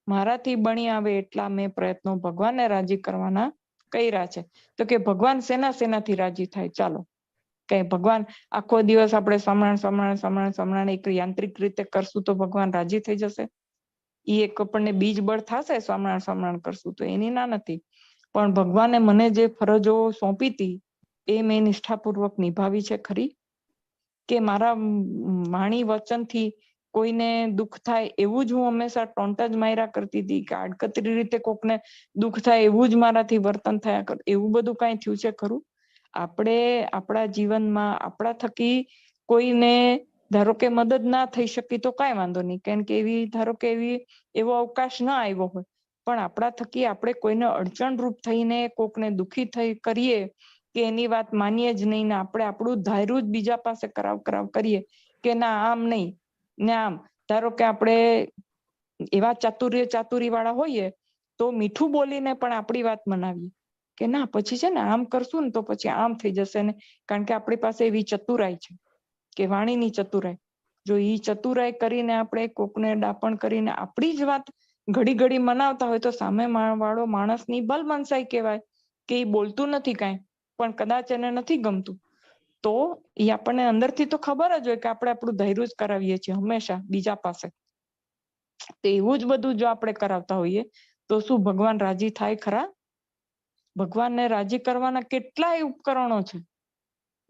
મારાથી બની આવે એટલા મેં પ્રયત્નો ભગવાનને રાજી કરવાના કર્યા છે. તો કે ભગવાન શેનાથી રાજી થાય? ચાલો કે ભગવાન આખો દિવસ આપણે સમરણ એક યાંત્રિક રીતે કરશું તો ભગવાન રાજી થઈ જશે? એ એક આપણને બીજ બળ થશે સમરણ કરશું તો? એની ના નથી. પણ ભગવાને મને જે ફરજો સોંપી હતી એ મેં નિષ્ઠાપૂર્વક નિભાવી છે ખરી? કે મારા વાણી વચનથી કોઈને દુઃખ થાય એવું જ હું હંમેશા ટોન્ટ જ માર્યા કરતી હતી કે આડકતરી રીતે કોકને દુઃખ થાય એવું જ મારાથી વર્તન થયા કર? એવું બધું કઈ થયું છે ખરું? આપણે આપણા જીવનમાં આપણા થકી કોઈને ધારો કે મદદ ના થઈ શકી તો કઈ વાંધો નહીં, કેમ કે એવી ધારો કે એવો અવકાશ ના આવ્યો હોય, પણ આપણા થકી આપણે કોઈને અડચણરૂપ થઈને કોકને દુઃખી થઈ કરીએ કે એની વાત માનીએ જ નહીં ને આપણે આપણું ધાર્યું જ બીજા પાસે કરાવ કરીએ કે ના આમ નહીં ને આમ. ધારો કે આપણે એવા ચાતુરી વાળા હોઈએ તો મીઠું બોલીને પણ આપણી વાત મનાવીએ કે ના પછી છે ને આમ કરશું ને તો પછી આમ થઈ જશે ને, કારણ કે આપણી પાસે એવી ચતુરાઈ છે કે વાણીની ચતુરાઈ. જો ઈ ચતુરાઈ કરીને આપણે કોકને ડાપણ કરીને આપણી જ વાત ઘડી મનાવતા હોય તો સામે વાળો માણસની ભલ મનસાઈ કહેવાય કે એ બોલતું નથી કાંઈ, પણ કદાચ એને નથી ગમતું તો એ આપણને અંદરથી તો ખબર જ હોય કે આપણે આપણું ધૈર્ય જ કરાવીએ છીએ હંમેશા બીજા પાસે. તો એવું જ બધું જો આપણે કરાવતા હોઈએ તો શું ભગવાન રાજી થાય ખરા? ભગવાનને રાજી કરવાના કેટલાય ઉપકરણો છે.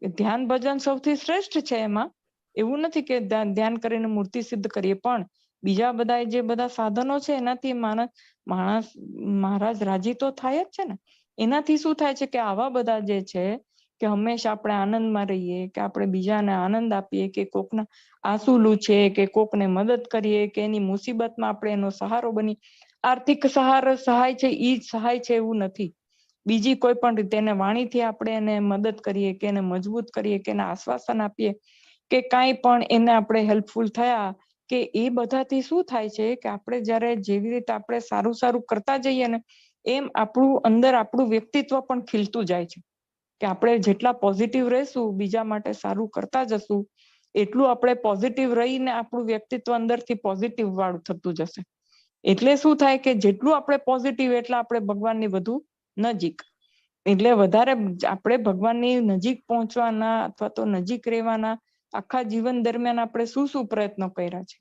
ધ્યાન ભજન સૌથી શ્રેષ્ઠ છે. એમાં એવું નથી કે ધ્યાન કરીને મૂર્તિ સિદ્ધ કરીએ, પણ બીજા બધા જે બધા સાધનો છે એનાથી માણસ મહારાજ રાજી તો થાય જ છે ને. એનાથી શું થાય છે કે આવા બધા જે છે કે હંમેશા આપણે આનંદમાં રહીએ, કે આપણે બીજાને આનંદ આપીએ, કે કોકના આંસુ લૂછે, કે કોકને મદદ કરીએ, કે એની મુસીબતમાં આપણે એનો સહારો બની. આર્થિક સહાય છે ઈ જ સહાય છે એવું નથી. બીજી કોઈ પણ રીતે એને વાણીથી આપણે એને મદદ કરીએ, કે એને મજબૂત કરીએ, કે એને આશ્વાસન આપીએ, કે કાંઈ પણ એને આપણે હેલ્પફુલ થયા, કે એ બધાથી શું થાય છે કે આપણે જયારે જેવી રીતે આપણે સારું કરતા જઈએ ને એમ આપણું અંદર આપણું વ્યક્તિત્વ પણ ખીલતું જાય છે. કે આપણે જેટલા પોઝિટિવ રહીશું, બીજા માટે સારું કરતા જશું, એટલું આપણે પોઝિટિવ રહીને આપણું વ્યક્તિત્વ અંદરથી પોઝિટિવ વાળું થતું જશે. એટલે શું થાય કે જેટલું આપણે પોઝિટિવ એટલા આપણે ભગવાનની વધુ નજીક. એટલે વધારે આપણે ભગવાનની નજીક પહોંચવાના અથવા તો નજીક રહેવાના આખા જીવન દરમિયાન આપણે શું પ્રયત્નો કર્યા છે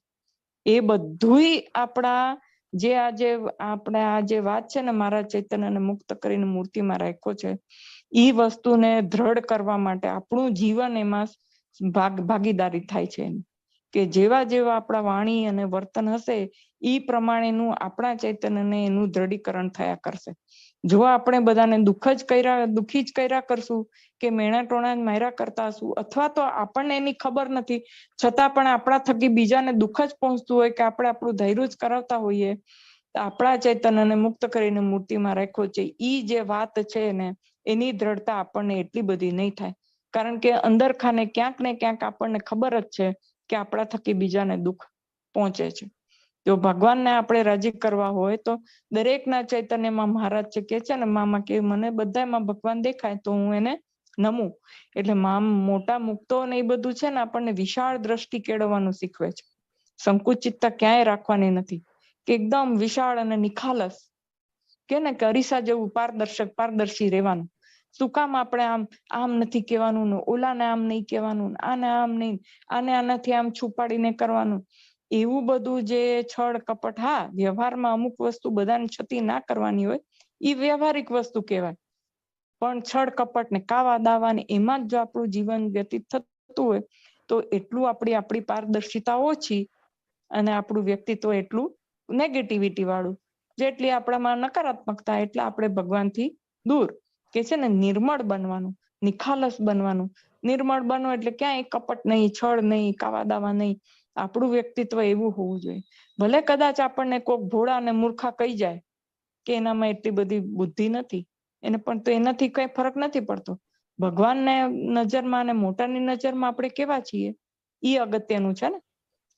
એ બધુંય આપણા જે આપણે આ જે વાત છે ને મારા ચૈતન્યને મુક્ત કરીને મૂર્તિમાં રાખ્યો છે, એ વસ્તુને દ્રઢ કરવા માટે આપણું જીવન એમાં ભાગીદારી થાય છે. કે જેવા આપણા વાણી અને વર્તન હશે એ પ્રમાણેનું આપણા ચૈતન્યને એનું દ્રઢીકરણ થયા કરશે. જો આપણે બધાને દુઃખી જ કર્યા કરશું, કે મેણા ટોણા માર્યા કરતા હશું, અથવા તો આપણને એની ખબર નથી છતાં પણ આપણા થકી બીજાને દુઃખ જ પહોંચતું હોય, કે આપણે આપણું ધૈર્ય જ કરાવતા હોઈએ, આપણા ચૈતન્યને મુક્ત કરીને મૂર્તિમાં રાખ્યો છે, ઈ જે વાત છે ને એની દ્રઢતા આપણને એટલી બધી નહીં થાય. કારણ કે અંદર ખાને ક્યાંક ને ક્યાંક આપણને ખબર જ છે કે આપણા થકી બીજાને દુઃખ પહોંચે છે. જો ભગવાનને આપણે રાજી કરવા હોય તો દરેકના ચૈતન્યમાં મહારાજ કે છે ને મામા કે મને બધામાં ભગવાન દેખાય તો હું એને નમું. એટલે મોટા મુક્તો ને એ બધું છે ને આપણને વિશાળ દ્રષ્ટિ કેળવવાનું શીખવે છે. સંકુચિતતા ક્યાંય રાખવાની નથી, કે એકદમ વિશાળ અને નિખાલસ, કે ને કે અરીસા જેવું પારદર્શી રહેવાનું. શું કામ આપણે આમ નથી કહેવાનું ને ઓલાને આમ નહીં કહેવાનું, આને આમ નહીં, આને આનાથી આમ છુપાડીને કરવાનું. એવું બધું જે છળ કપટ, હા વ્યવહારમાં અમુક વસ્તુ બધાને છતી ના કરવાની હોય, એ વ્યવહારિક વસ્તુ કહેવાય, પણ છળ કપટ ને કાવા દાવા ને એમાં જ જો આપણું જીવન વ્યતીત થતું હોય તો એટલું આપણી પારદર્શિતા ઓછી અને આપણું વ્યક્તિત્વ એટલું નેગેટિવિટી વાળું. જેટલી આપણામાં નકારાત્મકતા એટલે આપણે ભગવાનથી દૂર. કે છે ને નિર્મળ બનવાનું, નિખાલસ બનવાનું. નિર્મળ બનવું એટલે ક્યાંય કપટ નહીં, છળ નહીં, કાવા દાવા નહીં. આપણું વ્યક્તિત્વ એવું હોવું જોઈએ. ભલે કદાચ આપણને કોક ભોળા અને મૂર્ખા કહી જાય કે એનામાં એટલી બધી બુદ્ધિ નથી, એને પણ તો એનાથી કઈ ફરક નથી પડતો. ભગવાનને નજરમાં અને મોટાની નજરમાં આપણે કેવા છીએ ઈ અગત્યનું છે ને.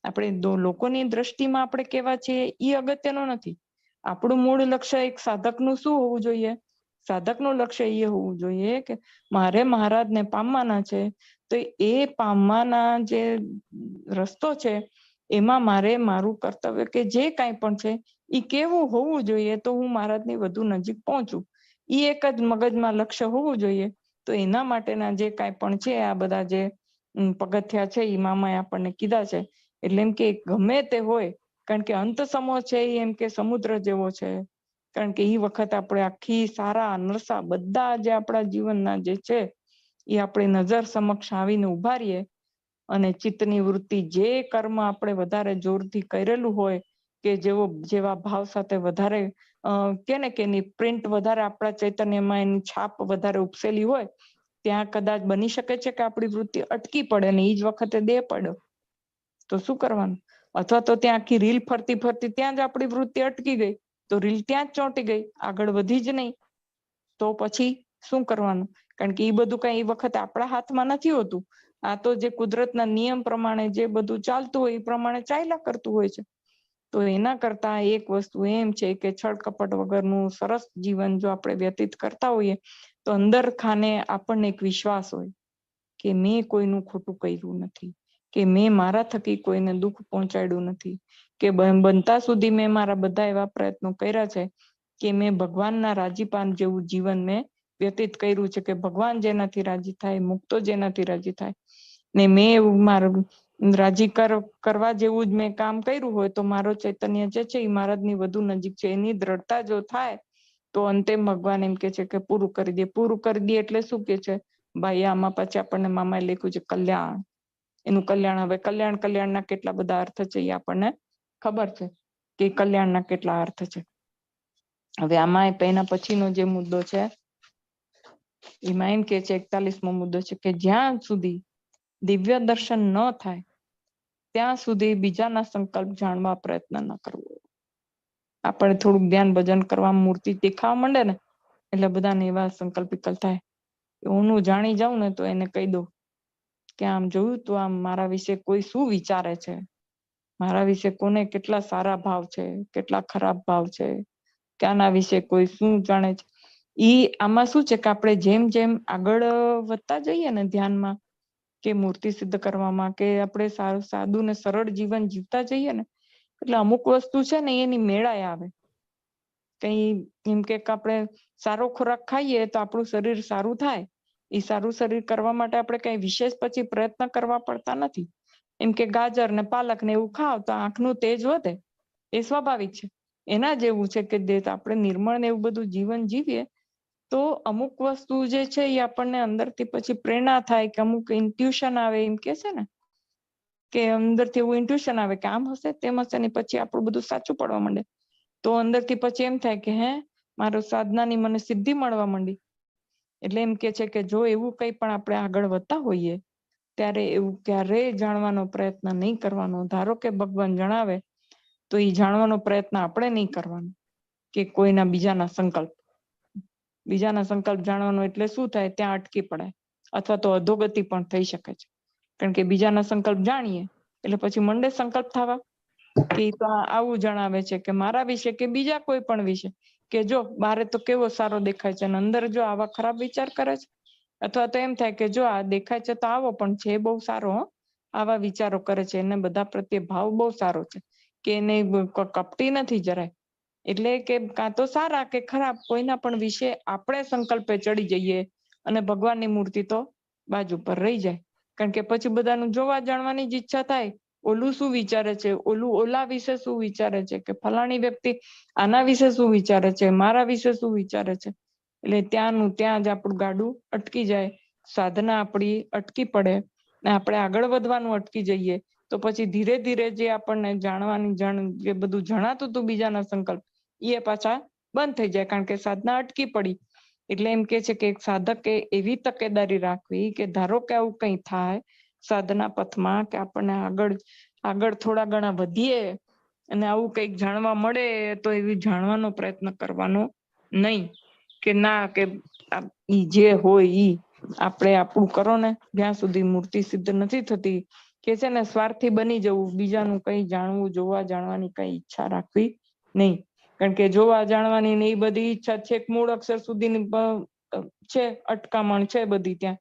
આપણે લોકોની દ્રષ્ટિમાં આપણે કેવા છીએ ઈ અગત્યનું નથી. આપણું મૂળ લક્ષ્ય એક સાધકનું શું હોવું જોઈએ? સાધકનું લક્ષ્ય એ હોવું જોઈએ કે મારે મહારાજને પામવાના છે, તો એ પામવાના જે રસ્તો છે એમાં મારે મારું કર્તવ્ય કે જે કાંઈ પણ છે એ કેવું હોવું જોઈએ તો હું મહારાજની વધુ નજીક પહોંચું, એ એક જ મગજમાં લક્ષ્ય હોવું જોઈએ. તો એના માટેના જે કાંઈ પણ છે આ બધા જે પગથિયા છે એ મામાએ આપણને કીધા છે. એટલે એમ કે ગમે તે હોય, કારણ કે અંત સમો છે એમ કે સમુદ્ર જેવો છે, કારણ કે એ વખત આપણે આખી સારા નરસા બધા જે આપણા જીવનના જે છે એ આપણે નજર સમક્ષ આવીને ઉભા રહીએ, અને ચિત્તની વૃત્તિ જે કર્મ આપણે વધારે જોરથી કરેલું હોય કે જેવા ભાવ સાથે વધારે કે એની પ્રિન્ટ વધારે આપણા ચૈતન્યમાં એની છાપ વધારે ઉપસેલી હોય, ત્યાં કદાચ બની શકે છે કે આપણી વૃત્તિ અટકી પડે ને એ જ વખતે દેહ પડ્યો, તો શું કરવાનું? અથવા તો ત્યાં આખી રીલ ફરતી ફરતી ત્યાં જ આપણી વૃત્તિ અટકી ગઈ, તો રીલ ત્યાં જ ચોંટી ગઈ, આગળ વધી જ નહીં, તો પછી શું કરવાનું? કારણ કે એ બધું કઈ એ વખતે આપણા હાથમાં નથી હોતું. આ તો જે કુદરતના નિયમ પ્રમાણે જે બધું ચાલતું હોય એ પ્રમાણે ચાલ્યા કરતું હોય છે. તો એના કરતા એક વસ્તુ એમ છે કે છળ કપટ વગરનું સરસ જીવન જો આપણે વ્યતીત કરતા હોઈએ તો અંદર ખાને આપણને એક વિશ્વાસ હોય કે મેં કોઈનું ખોટું કર્યું નથી, કે મેં મારા થકી કોઈને દુઃખ પહોંચાડ્યું નથી, કે બનતા સુધી મેં મારા બધા એવા પ્રયત્નો કર્યા છે કે મેં ભગવાનના રાજીપાન જેવું જીવન મેં વ્યતીત કર્યું છે, કે ભગવાન જેનાથી રાજી થાય, મુક્તો જેનાથી રાજી થાય, ને મેં એવું મારું રાજી કરવા જેવું જ મેં કામ કર્યું હોય તો મારો ચૈતન્ય જે છે એ મહારાજની વધુ નજીક છે. એની દ્રઢતા જો થાય તો અંતે ભગવાન એમ કે છે કે પૂરું કરી દે. પૂરું કરી દે એટલે શું કે છે? ભાઈ આમાં પછી આપણને મામાએ લખ્યું છે કલ્યાણ. એનું કલ્યાણ, હવે કલ્યાણના કેટલા બધા અર્થ છે એ આપણને ખબર છે કે કલ્યાણના કેટલા અર્થ છે. હવે આમાં એના પછીનો જે મુદ્દો છે એમાં એમ કે છે 41મો મુદ્દો છે કે જ્યાં સુધી દિવ્ય દર્શન ન થાય ત્યાં સુધી બીજાના સંકલ્પ જાણવા પ્રયત્ન ન કરવો. આપણે થોડુંક ધ્યાન ભજન કરવા મૂર્તિ દેખાવા માંડે ને એટલે બધાને એવા સંકલ્પ વિકલ્પ થાય. હું જાણી જાઉં ને તો એને કહી દઉં કે આમ જોયું તો આમ મારા વિશે કોઈ શું વિચારે છે, મારા વિશે કોને કેટલા સારા ભાવ છે, કેટલા ખરાબ ભાવ છે, કે આના વિશે કોઈ શું જાણે છે. આમાં શું છે કે આપણે જેમ જેમ આગળ વધતા જઈએ ને ધ્યાનમાં કે મૂર્તિ સિદ્ધ કરવામાં, કે આપણે સાદું ને સરળ જીવન જીવતા જઈએ ને એટલે અમુક વસ્તુ છે ને એની મેળાએ આવે. કઈ એમ કે આપણે સારો ખોરાક ખાઈએ તો આપણું શરીર સારું થાય. એ સારું શરીર કરવા માટે આપણે કઈ વિશેષ પછી પ્રયત્ન કરવા પડતા નથી. એમ કે ગાજર ને પાલક ને એવું ખાવ તો આંખનું તેજ વધે, એ સ્વાભાવિક છે. એના જેવું છે કે આપણે નિર્મળ ને એવું બધું જીવન જીવીએ તો અમુક વસ્તુ જે છે એ આપણને અંદરથી પછી પ્રેરણા થાય કે અમુક ઇન્ટ્યુશન આવે, એમ કે છે ને કે અંદરથી એવું ઇન્ટ્યુશન આવે કે આમ હશે તેમ હશે ને પછી આપણું બધું સાચું પડવા માંડે. તો અંદરથી પછી એમ થાય કે મારો સાધનાની મને સિદ્ધિ મળવા માંડી. એટલે એમ કે છે કે જો એવું કંઈ પણ આપણે આગળ વધતા હોઈએ ત્યારે એવું ક્યારેય જાણવાનો પ્રયત્ન નહીં કરવાનો. ધારો કે ભગવાન જણાવે તો એ જાણવાનો પ્રયત્ન આપણે નહીં કરવાનો કે કોઈના બીજાના સંકલ્પ જાણવાનો એટલે શું થાય? ત્યાં અટકી પડાય અથવા તો અધોગતિ પણ થઈ શકે છે. કારણ કે બીજાના સંકલ્પ જાણીએ એટલે પછી મંડે સંકલ્પ થવા કે તો આવું જણાવે છે કે મારા વિશે કે બીજા કોઈ પણ વિશે કે જો બારે તો કેવો સારો દેખાય છે અને અંદર જો આવા ખરાબ વિચાર કરે છે, અથવા તો એમ થાય કે જો આ દેખાય છે તો આવો પણ છે બહુ સારો, આવા વિચારો કરે છે, એને બધા પ્રત્યે ભાવ બહુ સારો છે, કે એને કપટી નથી જરાય. એટલે કે કાં તો સારા કે ખરાબ કોઈના પણ વિશે આપણે સંકલ્પે ચડી જઈએ અને ભગવાનની મૂર્તિ તો બાજુ પર રહી જાય. કારણ કે પછી બધાનું જોવા જાણવાની જ ઈચ્છા થાય. ઓલું શું વિચારે છે, ઓલા વિશે શું વિચારે છે, કે ફલાણી વ્યક્તિ આના વિશે શું વિચારે છે, મારા વિશે શું વિચારે છે. એટલે ત્યાંનું ત્યાં જ આપણું ગાડું અટકી જાય, સાધના આપણી અટકી પડે ને આપણે આગળ વધવાનું અટકી જઈએ. તો પછી ધીરે ધીરે જે આપણને જે બધું જણાતું હતું બીજાના સંકલ્પ એ પાછા બંધ થઈ જાય, કારણ કે સાધના અટકી પડી. એટલે એમ કે છે કે એક સાધકે એવી તકેદારી રાખવી કે ધારો કે આવું કંઈ થાય સાધના પથમાં કે આપણને આગળ થોડા ઘણા વધીએ અને આવું કંઈક જાણવા મળે તો એવી જાણવાનો પ્રયત્ન કરવાનો નહીં, કે ના કે ઈ જે હોય ઈ આપણે આપણું કરો ને જ્યાં સુધી મૂર્તિ સિદ્ધ નથી થતી. કે છે ને સ્વાર્થી બની જવું, બીજાનું કંઈ જાણવું જોવા જાણવાની કઈ ઈચ્છા રાખવી નહીં. કારણ કે જોવા જાણવાની ને એ બધી ઈચ્છા છેક મૂળ અક્ષર સુધીની છે, અટકામણ છે બધી ત્યાં.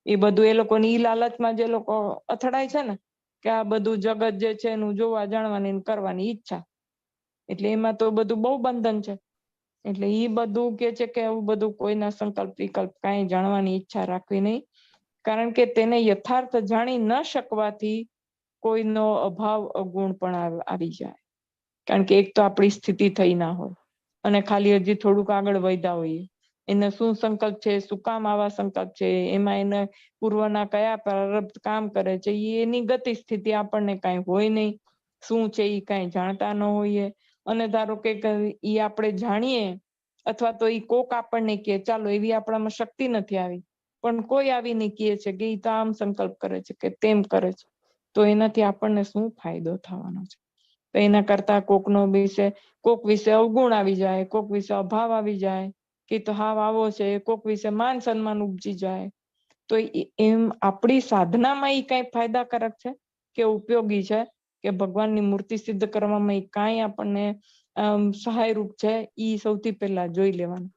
એ બધું એ લોકોની ઈ લાલચમાં જે લોકો અથડાય છે ને, કે આ બધું જગત જે છે એનું જોવા જાણવાની કરવાની ઈચ્છા, એટલે એમાં તો બધું બહુ બંધન છે. એટલે ઈ બધું કે છે કે આવું બધું કોઈના સંકલ્પ વિકલ્પ કાંઈ જાણવાની ઈચ્છા રાખવી નહીં, કારણ કે તેને યથાર્થ જાણી ન શકવાથી કોઈનો અભાવ અવગુણ પણ આવી જાય. કારણ કે એક તો આપણી સ્થિતિ થઈ ના હોય અને ખાલી હજી થોડુંક આગળ વધ્યા હોઈએ. એને શું સંકલ્પ છે, શું કામ આવા સંકલ્પ છે, એમાં એને પૂર્વના કયા પ્રારબ્ધ કામ કરે છે, એની ગતિ સ્થિતિ આપણને કાંઈ હોય નહીં. શું છે એ કાંઈ જાણતા ન હોઈએ. અને ધારો કે ઈ આપણે જાણીએ અથવા તો ઈ કોક આપણને કહે ચાલો એવી આપણામાં શક્તિ નથી આવી, પણ કોઈ આવીને કહે છે કે ઈ તો આમ સંકલ્પ કરે છે કે તેમ કરે છે, તો એનાથી આપણને શું ફાયદો થવાનો છે? તો એના કરતા કોક વિશે અવગુણ આવી જાય, કોક વિશે અભાવ આવી જાય, કે તો હાવ આવો છે, કોક વિશે માન સન્માન ઉપજી જાય, તો એમ આપણી સાધનામાં એ કઈ ફાયદાકારક છે કે ઉપયોગી છે કે ભગવાનની મૂર્તિ સિદ્ધ કરવામાં એ કાંઈ આપણને સહાયરૂપ છે, ઈ સૌથી પહેલા જોઈ લેવાનું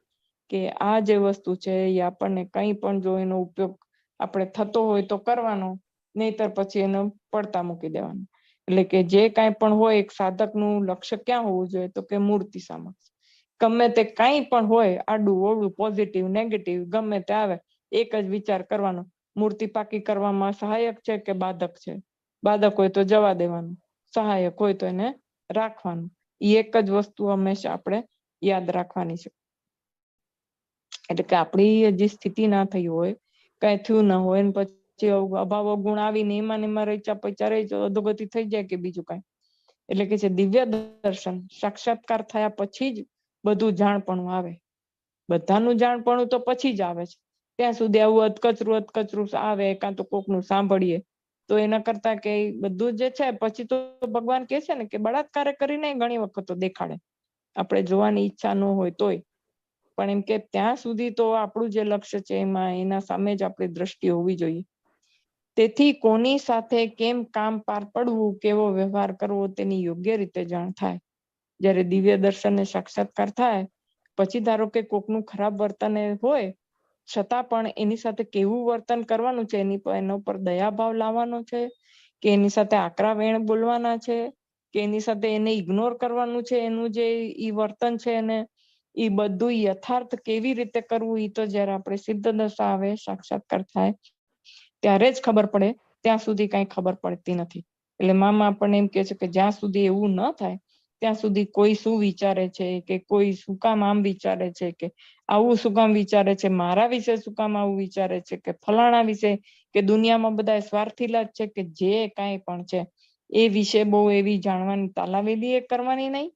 કે આ જે વસ્તુ છે એ આપણને કંઈ પણ જો એનો ઉપયોગ આપણે થતો હોય તો કરવાનો, નહીતર પછી એનો પડતા મૂકી દેવાનો. એટલે કે જે કાંઈ પણ હોય એક સાધકનું લક્ષ્ય ક્યાં હોવું જોઈએ, તો કે મૂર્તિ સમક્ષ. ગમે તે કાંઈ પણ હોય, આડું ઓળું, પોઝિટિવ નેગેટિવ ગમે તે આવે, એક જ વિચાર કરવાનો, મૂર્તિ પાકી કરવામાં સહાયક છે કે બાધક છે? બાધક હોય તો જવા દેવાનું, સહાયક હોય તો એને રાખવાનું. એ એક જ વસ્તુ હંમેશા આપણે યાદ રાખવાની છે. એટલે કે આપણી જે સ્થિતિ ના થઈ હોય, કાંઈ થયું ના હોય, પછી અભાવ ગુણ આવીને એમાં રેચા પૈચા રહી અધોગતિ થઈ જાય કે બીજું કાંઈ. એટલે કે છે દિવ્ય દર્શન સાક્ષાત્કાર થયા પછી જ બધું જાણપણું આવે. બધાનું જાણપણું તો પછી જ આવે છે. ત્યાં સુધી આવું અધકચરું આવે, કાં તો કોકનું સાંભળીએ, તો એના કરતા કે બધું જે છે પછી તો ભગવાન કહે છે ને કે બળાત્કાર કરીને ઘણી વખત દેખાડે, આપણે જોવાની ઈચ્છા ન હોય તોય. પણ એમ કે ત્યાં સુધી તો આપણું જે લક્ષ્ય છે એમાં એના સામે જ આપણી દ્રષ્ટિ હોવી જોઈએ. તેથી કોની સાથે કેમ કામ પાર પડવું, કેવો વ્યવહાર કરવો, તેની યોગ્ય રીતે જાણ થાય. જ્યારે દિવ્ય દર્શનને સાક્ષાત્કાર થાય પછી ધારો કે કોકનું ખરાબ વર્તન હોય, છતાં પણ એની સાથે કેવું વર્તન કરવાનું છે, એના પર દયાભાવ લાવવાનો છે, કે એની સાથે આકરા વેણ બોલવાના છે, કે એની સાથે એને ઇગ્નોર કરવાનું છે, એનું જે ઈ વર્તન છે એને એ બધું યથાર્થ કેવી રીતે કરવું, એ તો જયારે આપણે સિદ્ધ દશા આવે, સાક્ષાત્કાર થાય ત્યારે જ ખબર પડે. ત્યાં સુધી કઈ ખબર પડતી નથી. એટલે મામા આપણને એમ કે છે કે જ્યાં સુધી એવું ન થાય ત્યાં સુધી કોઈ શું વિચારે છે, કે કોઈ શું કામ આમ વિચારે છે, કે આવું શું કામ વિચારે છે, મારા વિશે શું કામ આવું વિચારે છે, કે ફલાણા વિશે, કે દુનિયામાં બધા સ્વાર્થીલા જ છે, કે જે કાંઈ પણ છે એ વિશે બહુ એવી જાણવાની તાલાવેલી એ કરવાની નહીં.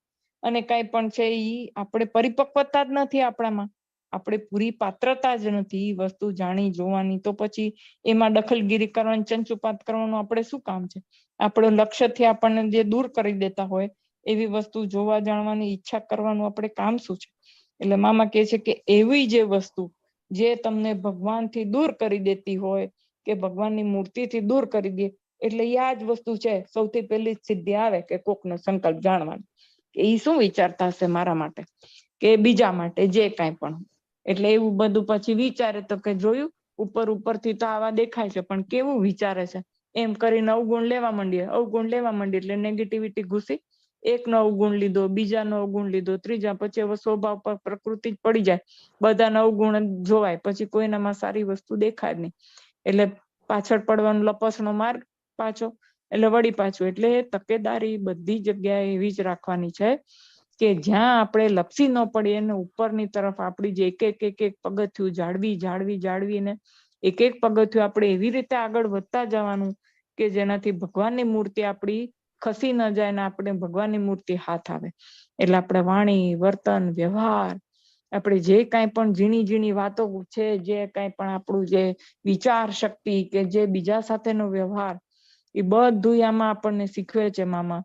અને કાંઈ પણ છે એ આપણે પરિપક્વતા જ નથી આપણામાં, આપણે પૂરી પાત્રતા જ નથી એ વસ્તુ જાણી જોવાની, તો પછી એમાં દખલગીરી કરવાની, ચંચુપાત કરવાનું આપણે શું કામ છે? આપણો લક્ષ્યથી આપણને જે દૂર કરી દેતા હોય એવી વસ્તુ જોવા જાણવાની ઈચ્છા કરવાનું આપણે કામ શું છે? એટલે મામા કહે છે કે એવી જે વસ્તુ જે તમને ભગવાનથી દૂર કરી દેતી હોય, કે ભગવાનની મૂર્તિથી દૂર કરી દે, એટલે આ જ વસ્તુ છે સૌથી પહેલી સિદ્ધિ આવે કે કોકનો સંકલ્પ જાણવાનો, કે એ શું વિચારતા હશે મારા માટે કે બીજા માટે, જે કાંઈ પણ. એટલે એવું બધું પછી વિચારે તો કે જોયું, ઉપરથી તો આવા દેખાય છે, પણ કેવું વિચારે છે, એમ કરીને અવગુણ લેવા માંડીએ એટલે નેગેટિવિટી ઘૂસી, એકનો અવગુણ લીધો, બીજાનો અવગુણ લીધો, ત્રીજા, પછી હવે સ્વભાવ પર પ્રકૃતિ જ પડી જાય, બધાના અવગુણ જોવાય, પછી કોઈનામાં સારી વસ્તુ દેખાય નહીં. એટલે પાછળ પડવાનો લપસનો માર્ગ પાછો, એટલે વળી પાછું. એટલે તકેદારી બધી જગ્યાએ એવી જ રાખવાની છે કે જ્યાં આપણે લપસી ન પડીએ, એને ઉપરની તરફ આપણી જે એક પગથિયું જાળવીને એક પગથિયું આપણે એવી રીતે આગળ વધતા જવાનું કે જેનાથી ભગવાનની મૂર્તિ આપણી ખસી ન જાય ને આપણે ભગવાનની મૂર્તિ હાથ આવે. એટલે આપણે વાણી, વર્તન, વ્યવહાર, આપણે જે કાંઈ પણ ઝીણી વાતો છે, જે કાંઈ પણ આપણું જે વિચાર શક્તિ, કે જે બીજા સાથેનો વ્યવહાર, એ બધું આમાં આપણને શીખવે છે મામા,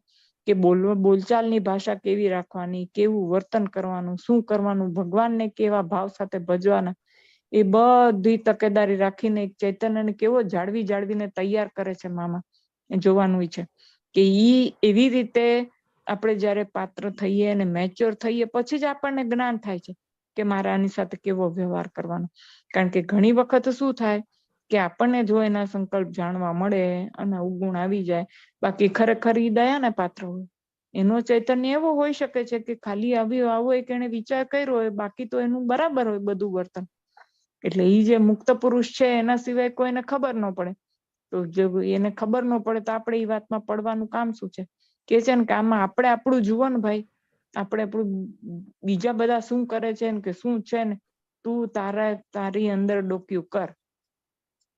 કે બોલચાલની ભાષા કેવી રાખવાની, કેવું વર્તન કરવાનું, શું કરવાનું, ભગવાનને કેવા ભાવ સાથે ભજવાના, એ બધી તકેદારી રાખીને એક ચૈતન્યને કેવો જાળવીને તૈયાર કરે છે મામા. જોવાનું છે કે ઈ એવી રીતે આપણે જયારે પાત્ર થઈએ અને મેચ્યોર થઈએ પછી જ આપણને જ્ઞાન થાય છે કે મારે આની સાથે કેવો વ્યવહાર કરવાનો. કારણ કે ઘણી વખત શું થાય કે આપણને જો એના સંકલ્પ જાણવા મળે અને અવગુણ આવી જાય, બાકી ખરેખર ઈ દયાના પાત્ર હોય. એનો ચૈતન્ય એવો હોઈ શકે છે કે ખાલી આવો એક એને વિચાર કર્યો હોય, બાકી તો એનું બરાબર હોય બધું વર્તન. એટલે ઈ જે મુક્ત પુરુષ છે એના સિવાય કોઈને ખબર ન પડે. તો જો એને ખબર ન પડે તો આપણે એ વાતમાં પડવાનું કામ શું છે? કે છે ને કે આમાં આપણે આપણું જુઓ ને ભાઈ, આપણે આપણું બીજા બધા શું કરે છે ને કે શું છે ને, તું તારી અંદર ડોક્યું કર.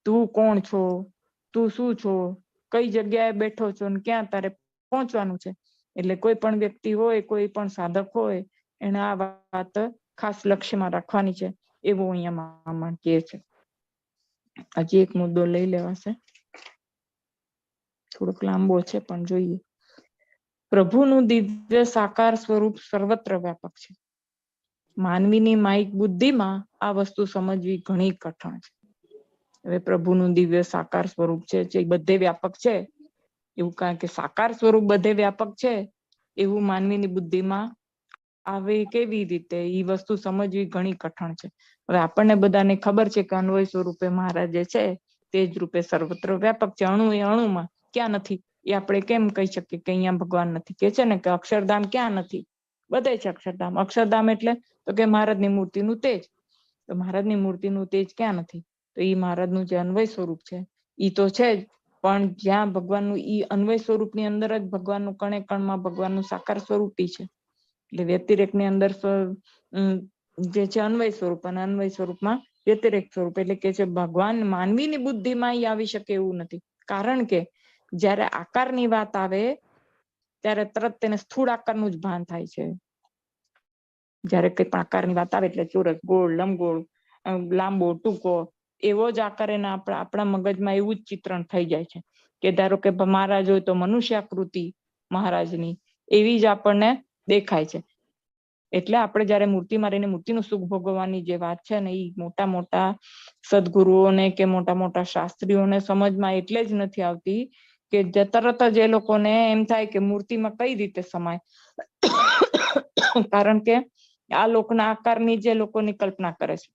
તું કોણ છો, તું શું છો, કઈ જગ્યાએ બેઠો છો ને ક્યાં તારે પહોંચવાનું છે. એટલે કોઈ પણ વ્યક્તિ હોય, કોઈ પણ સાધક હોય, એને આ વાત ખાસ લક્ષ્યમાં રાખવાની છે, એવું અહીંયા મામા કહે છે. હજી એક મુદ્દો લઈ લેવાશે, થોડોક લાંબો છે પણ જોઈએ. પ્રભુનું દિવ્ય સાકાર સ્વરૂપ સર્વત્ર વ્યાપક છે. માનવીની માઇક બુદ્ધિમાં આ વસ્તુ સમજવી ઘણી કઠણ છે. હવે પ્રભુનું દિવ્ય સાકાર સ્વરૂપ છે જે બધે વ્યાપક છે, એવું કારણ કે સાકાર સ્વરૂપ બધે વ્યાપક છે એવું માનવીની બુદ્ધિમાં આવે કેવી રીતે, એ વસ્તુ સમજવી ઘણી કઠણ છે. હવે આપણને બધાને ખબર છે કે અન્વય સ્વરૂપે મહારાજ જે છે તે જ રૂપે સર્વત્ર વ્યાપક છે. અણુ એ અણુમાં ક્યાં નથી એ આપણે કેમ કહી શકીએ કે અહીંયા ભગવાન નથી? કે છે ને કે અક્ષરધામ ક્યાં નથી? બધે છે અક્ષરધામ. અક્ષરધામ એટલે તો કે મહારાજની મૂર્તિનું તેજ. તો મહારાજની મૂર્તિનું તેજ ક્યાં નથી? તો એ મહારાજનું જે અન્વય સ્વરૂપ છે એ તો છે જ, પણ જ્યાં ભગવાનનું ઈ અન્વય સ્વરૂપની અંદર જ ભગવાનનું કણે કણમાં ભગવાનનું સાકાર સ્વરૂપ છે. એટલે વ્યતિરેકની અંદર જે છે અન્વય સ્વરૂપ, અને અન્વય સ્વરૂપમાં વ્યતિરેક સ્વરૂપ. એટલે કે છે ભગવાન માનવીની બુદ્ધિમાં ઈ આવી શકે એવું નથી. કારણ કે જ્યારે આકારની વાત આવે ત્યારે તરત તેને સ્થૂળ આકારનું જ ભાન થાય છે. જ્યારે કંઈ પણ આકારની વાત આવે એટલે ચોરસ, ગોળ, લંબગોળ, લાંબો, ટૂંકો, એવો જ આકાર એના આપણા મગજમાં એવું જ ચિત્રણ થઈ જાય છે. કે ધારો કે મહારાજ હોય તો મનુષ્યાકૃતિ મહારાજની એવી જ આપણને દેખાય છે. એટલે આપણે જયારે મૂર્તિમાં રહીને મૂર્તિનું સુખ ભોગવવાની જે વાત છે ને, એ મોટા મોટા સદગુરુઓને કે મોટા મોટા શાસ્ત્રીઓને સમજમાં એટલે જ નથી આવતી કે તરત જ એ લોકોને એમ થાય કે મૂર્તિમાં કઈ રીતે સમાય. કારણ કે આ લોકના આકારની જે લોકોની કલ્પના કરે છે.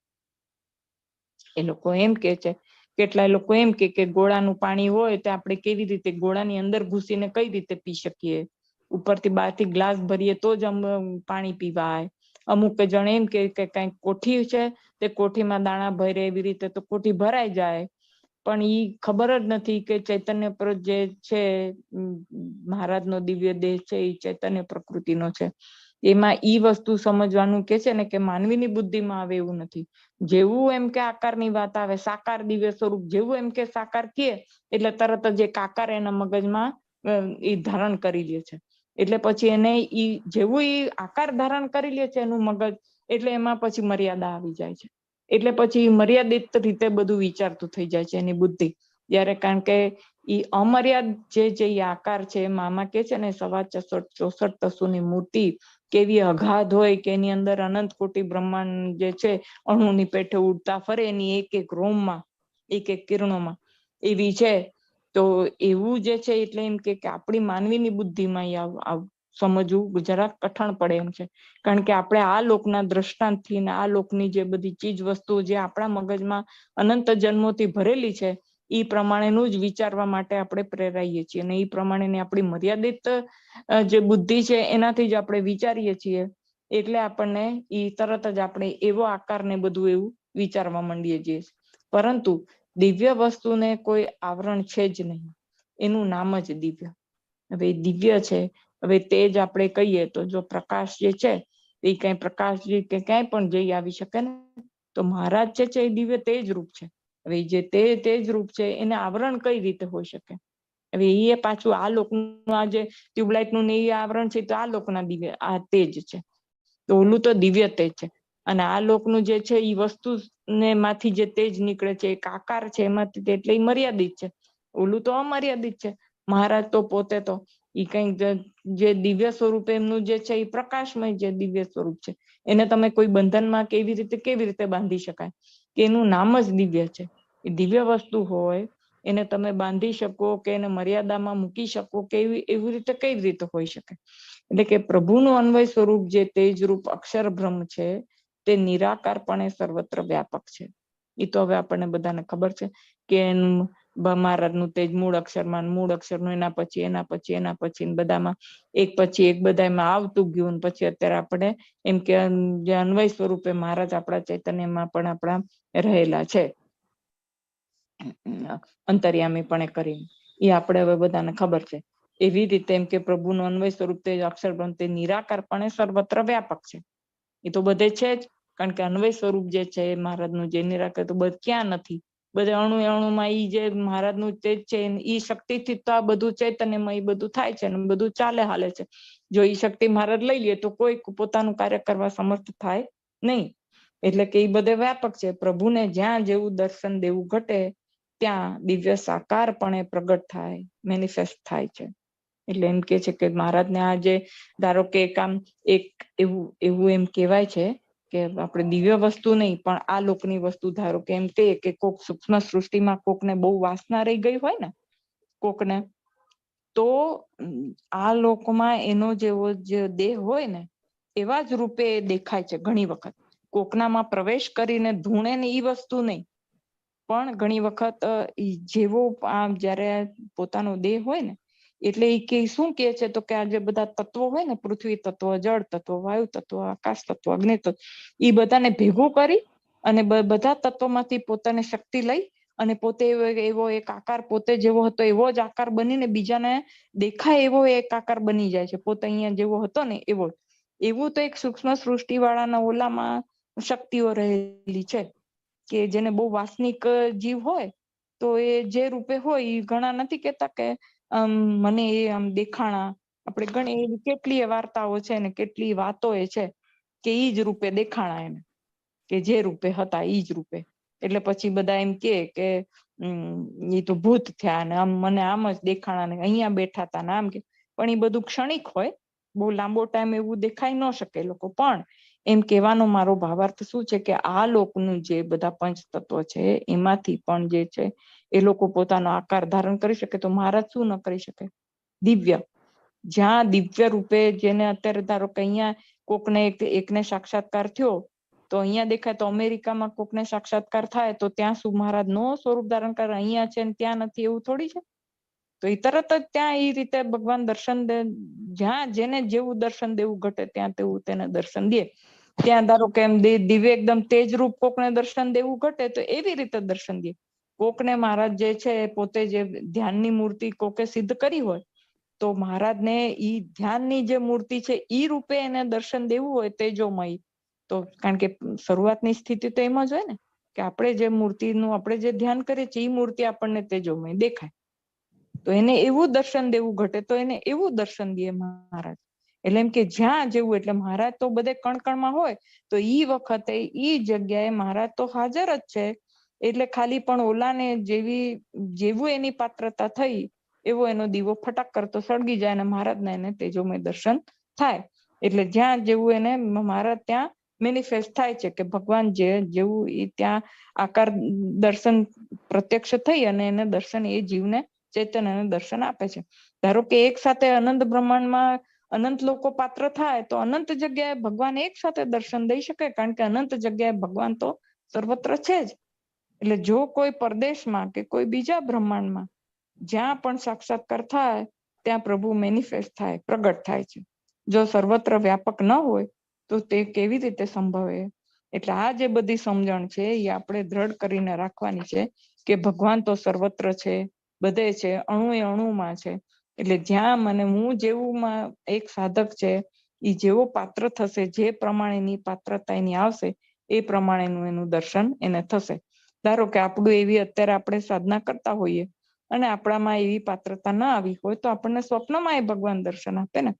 એ લોકો એમ કે છે, કેટલાય લોકો એમ કે ગોળાનું પાણી હોય તો આપણે કેવી રીતે ગોળાની અંદર ઘૂસીને કઈ રીતે પી શકીએ? ઉપરથી બહારથી ગ્લાસ ભરીએ તો જ પાણી પીવાય. અમુક જણ એમ કે કઈક કોઠી છે તે કોઠીમાં દાણા ભરે એવી રીતે તો કોઠી ભરાઈ જાય. પણ ઈ ખબર જ નથી કે ચૈતન્ય પર જે છે મહારાજનો દિવ્ય દેહ છે એ ચૈતન્ય પ્રકૃતિનો છે. એમાં ઈ વસ્તુ સમજવાનું કે છે ને કે માનવીની બુદ્ધિમાં આવે એવું નથી. જેવું એમ કે આકારની વાત આવે, સાકાર દિવ્ય સ્વરૂપ, જેવું એમ કે સાકાર કે એટલે તરત જ એક આકાર એના મગજમાં એ ધારણ કરી લે છે. એટલે પછી એને જેવું ઈ આકાર ધારણ કરી લે છે એનું મગજ, એટલે એમાં પછી મર્યાદા આવી જાય છે. એટલે પછી મર્યાદિત રીતે બધું વિચારતું થઈ જાય છે એની બુદ્ધિ. જ્યારે કારણ કે ઈ અમર્યાદ જે આકાર છે, મામા કે છે ને 64 તસુની મૂર્તિ કેવી અગાધ હોય કે એની અંદર અનંત કોટી બ્રહ્માંડ જે છે અણુની પેઠે ઉડતા ફરે, એની એક એક રોમમાં, એક એક કિરણોમાં એવી છે. તો એવું જે છે એટલે એમ કે આપણી માનવીની બુદ્ધિમાં સમજવું જરાક કઠણ પડે એમ છે. કારણ કે આપણે આ લોકના દ્રષ્ટાંતથી ને આ લોકની જે બધી ચીજ વસ્તુઓ જે આપણા મગજમાં અનંત જન્મોથી ભરેલી છે એ પ્રમાણેનું જ વિચારવા માટે આપણે પ્રેરાઈએ છીએ. અને એ પ્રમાણેની આપણી મર્યાદિત જે બુદ્ધિ છે એનાથી જ આપણે વિચારીએ છીએ. એટલે આપણને ઈ તરત જ આપણે એવો આકાર ને બધું એવું વિચારવા માંડીએ છીએ. પરંતુ દિવ્ય વસ્તુને કોઈ આવરણ છે જ નહીં, એનું નામ જ દિવ્ય. હવે દિવ્ય છે, હવે તેજ આપણે કહીએ તો જો પ્રકાશ જે છે એ કઈ પ્રકાશ જે કે ક્યાંય પણ જઈ આવી શકે ને, તો મહારાજ જે છે એ દિવ્ય તેજ રૂપ છે. હવે જે તેજ રૂપ છે એને આવરણ કઈ રીતે હોઈ શકે? હવે એ પાછું આ લોકનું આ જે ટ્યુબલાઇટ નું ને એ આવરણ છે તો આ લોકના દિવ્ય આ તેજ છે. તો ઓલું તો દિવ્ય તેજ છે. અને આ લોકનું જે છે એ વસ્તુ ને માંથી જે તેજ નીકળે છે એક આકાર છે એમાંથી, એટલે મર્યાદિત છે. ઓલું તો અમર્યાદિત છે. મહારાજ તો પોતે તો ઈ કઈક જે દિવ્ય સ્વરૂપ એમનું જે છે એ પ્રકાશમય જે દિવ્ય સ્વરૂપ છે, એને તમે કોઈ બંધનમાં કેવી રીતે બાંધી શકાય? કે એનું નામ જ દિવ્ય છે. એ દિવ્ય વસ્તુ હોય એને તમે બાંધી શકો કે એને મર્યાદામાં મૂકી શકો કે એવી રીતે કઈ રીતે હોઈ શકે? એટલે કે પ્રભુનું અન્વય સ્વરૂપ જે તેજ રૂપ અક્ષર બ્રહ્મ છે તે નિરાકારપણે સર્વત્ર વ્યાપક છે. એ તો હવે આપણને બધાને ખબર છે કે મહારાજનું તેજ મૂળ અક્ષરનું એના પછી બધામાં એક પછી એક બધામાં આવતું ગયું. પછી અત્યારે આપણે એમ કે જે અન્વય સ્વરૂપે મહારાજ આપણા ચૈતન્યમાં પણ આપણા રહેલા છે, અંતર્યામી પણ કરીને, એ આપણે હવે બધાને ખબર છે. એવી રીતે એમ કે પ્રભુનું અન્વય સ્વરૂપ તે અક્ષર બ્રહ્મ તે નિરાકારપણે સર્વત્ર વ્યાપક છે. એ તો બધે છે જ, કારણ કે અન્વય સ્વરૂપ જે છે મહારાજનું જે નિરાકાર તો ક્યાં નથી, બધે અણુ અણુમાં ઈ જે મહારાજનું તેજ છે ઈ શક્તિથી તો આ બધું ચૈતન્યમાં એ બધું થાય છે ને બધું ચાલે હાલે છે. જો ઈ શક્તિ મહારાજ લઈ લે તો કોઈ પોતાનું કાર્ય કરવા સમર્થ થાય નહીં. એટલે કે એ બધે વ્યાપક છે. પ્રભુને જ્યાં જેવું દર્શન દેવું ઘટે ત્યાં દિવ્ય સાકારપણે પ્રગટ થાય, મેનિફેસ્ટ થાય છે. એટલે એમ કે છે કે મહારાજને આ જે ધારો કે કામ એક એવું એમ કહેવાય છે કે આપણે દિવ્ય વસ્તુ નહીં પણ આ લોકની વસ્તુ ધારો કે એમ કે કોક સૂક્ષ્મ સૃષ્ટિમાં કોકને બહુ વાસના રહી ગઈ હોય ને કોકને, તો આ લોકમાં એનો જેવો જે દેહ હોય ને એવા જ રૂપે દેખાય છે. ઘણી વખત કોકનામાં પ્રવેશ કરીને ધૂણે ને ઈ વસ્તુ નહીં, પણ ઘણી વખત જેવો આ જયારે પોતાનો દેહ હોય ને એટલે એ કે શું કે છે તો કે આ જે બધા તત્વો હોય ને, પૃથ્વી તત્વ, જળ તત્વ, વાયુ તત્વ, આકાશ તત્વ, અગ્નિ તત્વ, એ બધાને ભેગું કરી અને બધા તત્વોમાંથી પોતાને શક્તિ લઈ અને પોતે એવો એક આકાર પોતે જેવો હતો એવો જ આકાર બનીને બીજાને દેખાય એવો એક આકાર બની જાય છે. પોતે અહીંયા જેવો હતો ને એવો. એવું તો એક સૂક્ષ્મ સૃષ્ટિ વાળાના ઓલામાં શક્તિઓ રહેલી છે કે જેને બહુ વાસનિક જીવ હોય તો એ જે રૂપે હોય એ ઘણા નથી કેતા કે મને એ આમ દેખાણા. આપણે ઘણી એવી કેટલી વાર્તાઓ છે ને કેટલી વાતો એ છે કે ઈ જ રૂપે દેખાણા એને, કે જે રૂપે હતા ઈ જ રૂપે. એટલે પછી બધા એમ કે એ તો ભૂત થયા ને આમ મને આમ જ દેખાણા ને અહીંયા બેઠા હતા ને આમ કે, પણ એ બધું ક્ષણિક હોય, બહુ લાંબો ટાઈમ એવું દેખાઈ ન શકે લોકો. પણ એમ કહેવાનો મારો ભાવાર્થ શું છે કે આ લોકનું જે બધા પંચ તત્વ છે એમાંથી પણ જે છે એ લોકો પોતાનો આકાર ધારણ કરી શકે તો મહારાજ શું ન કરી શકે? દિવ્ય, જ્યાં દિવ્ય રૂપે જેને અત્યારે ધારો કે અહીંયા કોકને એકને સાક્ષાત્કાર થયો તો અહીંયા દેખાય તો અમેરિકામાં કોકને સાક્ષાત્કાર થાય તો ત્યાં શું મહારાજ નો સ્વરૂપ ધારણ કરે? અહીંયા છે ને ત્યાં નથી એવું થોડી છે? તો એ તરત જ ત્યાં એ રીતે ભગવાન દર્શન દે, જ્યાં જેને જેવું દર્શન દેવું ઘટે ત્યાં તેવું તેને દર્શન દે. ત્યાં ધારો કે એમ દિવ્ય એકદમ તેજ રૂપ કોકને દર્શન દેવું ઘટે તો એવી રીતે દર્શન દે. કોકને મહારાજ જે છે પોતે જે ધ્યાનની મૂર્તિ કોકે સિદ્ધ કરી હોય તો મહારાજને ઈ ધ્યાનની જે મૂર્તિ છે ઈ રૂપે એને દર્શન દેવું હોય તેજોમય, તો કારણ કે શરૂઆતની સ્થિતિ તો એમ જ હોય ને કે આપણે જે મૂર્તિનું આપણે જે ધ્યાન કરીએ છીએ એ મૂર્તિ આપણને તેજોમય દેખાય. તો એને એવું દર્શન દેવું ઘટે તો એને એવું દર્શન દે મહારાજ. એટલે એમ કે જ્યાં જેવું, એટલે મહારાજ તો બધે કણકણમાં હોય તો ઈ વખતે ઈ જગ્યાએ મહારાજ તો હાજર જ છે. એટલે ખાલી પણ ઓલાને જેવું એની પાત્રતા થઈ એવો એનો દીવો ફટાક કરતો સળગી જાય અને મહારાજને એને તેજોમય દર્શન થાય. એટલે જ્યાં જેવું એને મહારાજ ત્યાં મેનિફેસ્ટ થાય છે કે ભગવાન જેવું એ ત્યાં આકાર દર્શન પ્રત્યક્ષ થઈ અને એને દર્શન એ જીવને ચૈતન્યને દર્શન આપે છે. ધારો કે એક સાથે અનંત બ્રહ્માંડમાં અનંત લોકો પાત્ર થાય તો અનંત જગ્યાએ ભગવાન એક સાથે દર્શન દઈ શકે, કારણ કે અનંત જગ્યાએ ભગવાન તો સર્વત્ર છે જ. એટલે જો કોઈ પરદેશમાં કે કોઈ બીજા બ્રહ્માંડમાં જ્યાં પણ સાક્ષાત્કાર થાય ત્યાં પ્રભુ મેનિફેસ્ટ થાય, પ્રગટ થાય છે. જો સર્વત્ર વ્યાપક ન હોય તો તે કેવી રીતે સંભવે? એટલે આ જે બધી સમજણ છે એ આપણે દ્રઢ કરીને રાખવાની છે કે ભગવાન તો સર્વત્ર છે, બધે છે, અણુ એ અણુમાં છે. એટલે જ્યાં મને હું જેવું એક સાધક છે એ જેવો પાત્ર થશે, જે પ્રમાણેની પાત્રતા એની આવશે એ પ્રમાણેનું એનું દર્શન એને થશે. ધારો કે આપણું એવી અત્યારે આપણે સાધના કરતા હોઈએ અને આપણામાં એવી પાત્રતા ના આવી હોય તો આપણને સ્વપ્નમાં એ ભગવાન દર્શન આપે ને,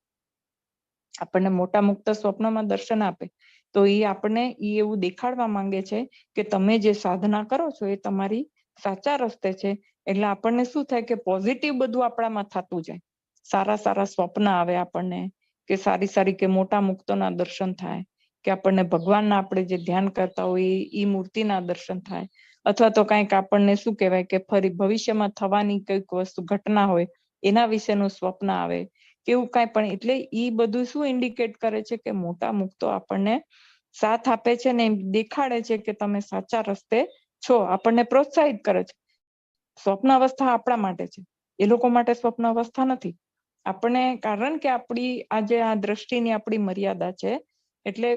આપણને મોટા મુક્ત સ્વપ્નમાં દર્શન આપે. તો એ આપણને એવું દેખાડવા માંગે છે કે તમે જે સાધના કરો છો એ તમારી સાચા રસ્તે છે. એટલે આપણને શું થાય કે પોઝિટિવ બધું આપણામાં થતું જાય. સારા સારા સ્વપ્ન આવે આપણને, કે સારી સારી કે મોટા મુક્તોના દર્શન થાય, કે આપણને ભગવાનના આપણે જે ધ્યાન કરતા હોય એ મૂર્તિના દર્શન થાય, અથવા તો કંઈક આપણને શું કહેવાય કે ફરી ભવિષ્યમાં થવાની કઈક વસ્તુ ઘટના હોય એના વિશેનું સ્વપ્ન આવે, કેવું કાંઈ પણ. એટલે ઈ બધું શું ઇન્ડિકેટ કરે છે કે મોટા મુક્તો આપણને સાથ આપે છે ને એમ દેખાડે છે કે તમે સાચા રસ્તે છો, આપણને પ્રોત્સાહિત કરે છે. સ્વપ્ન અવસ્થા આપણા માટે છે, એ લોકો માટે સ્વપ્ન અવસ્થા નથી. આપણને, કારણ કે આપણી આજે આ દ્રષ્ટિની આપણી મર્યાદા છે, એટલે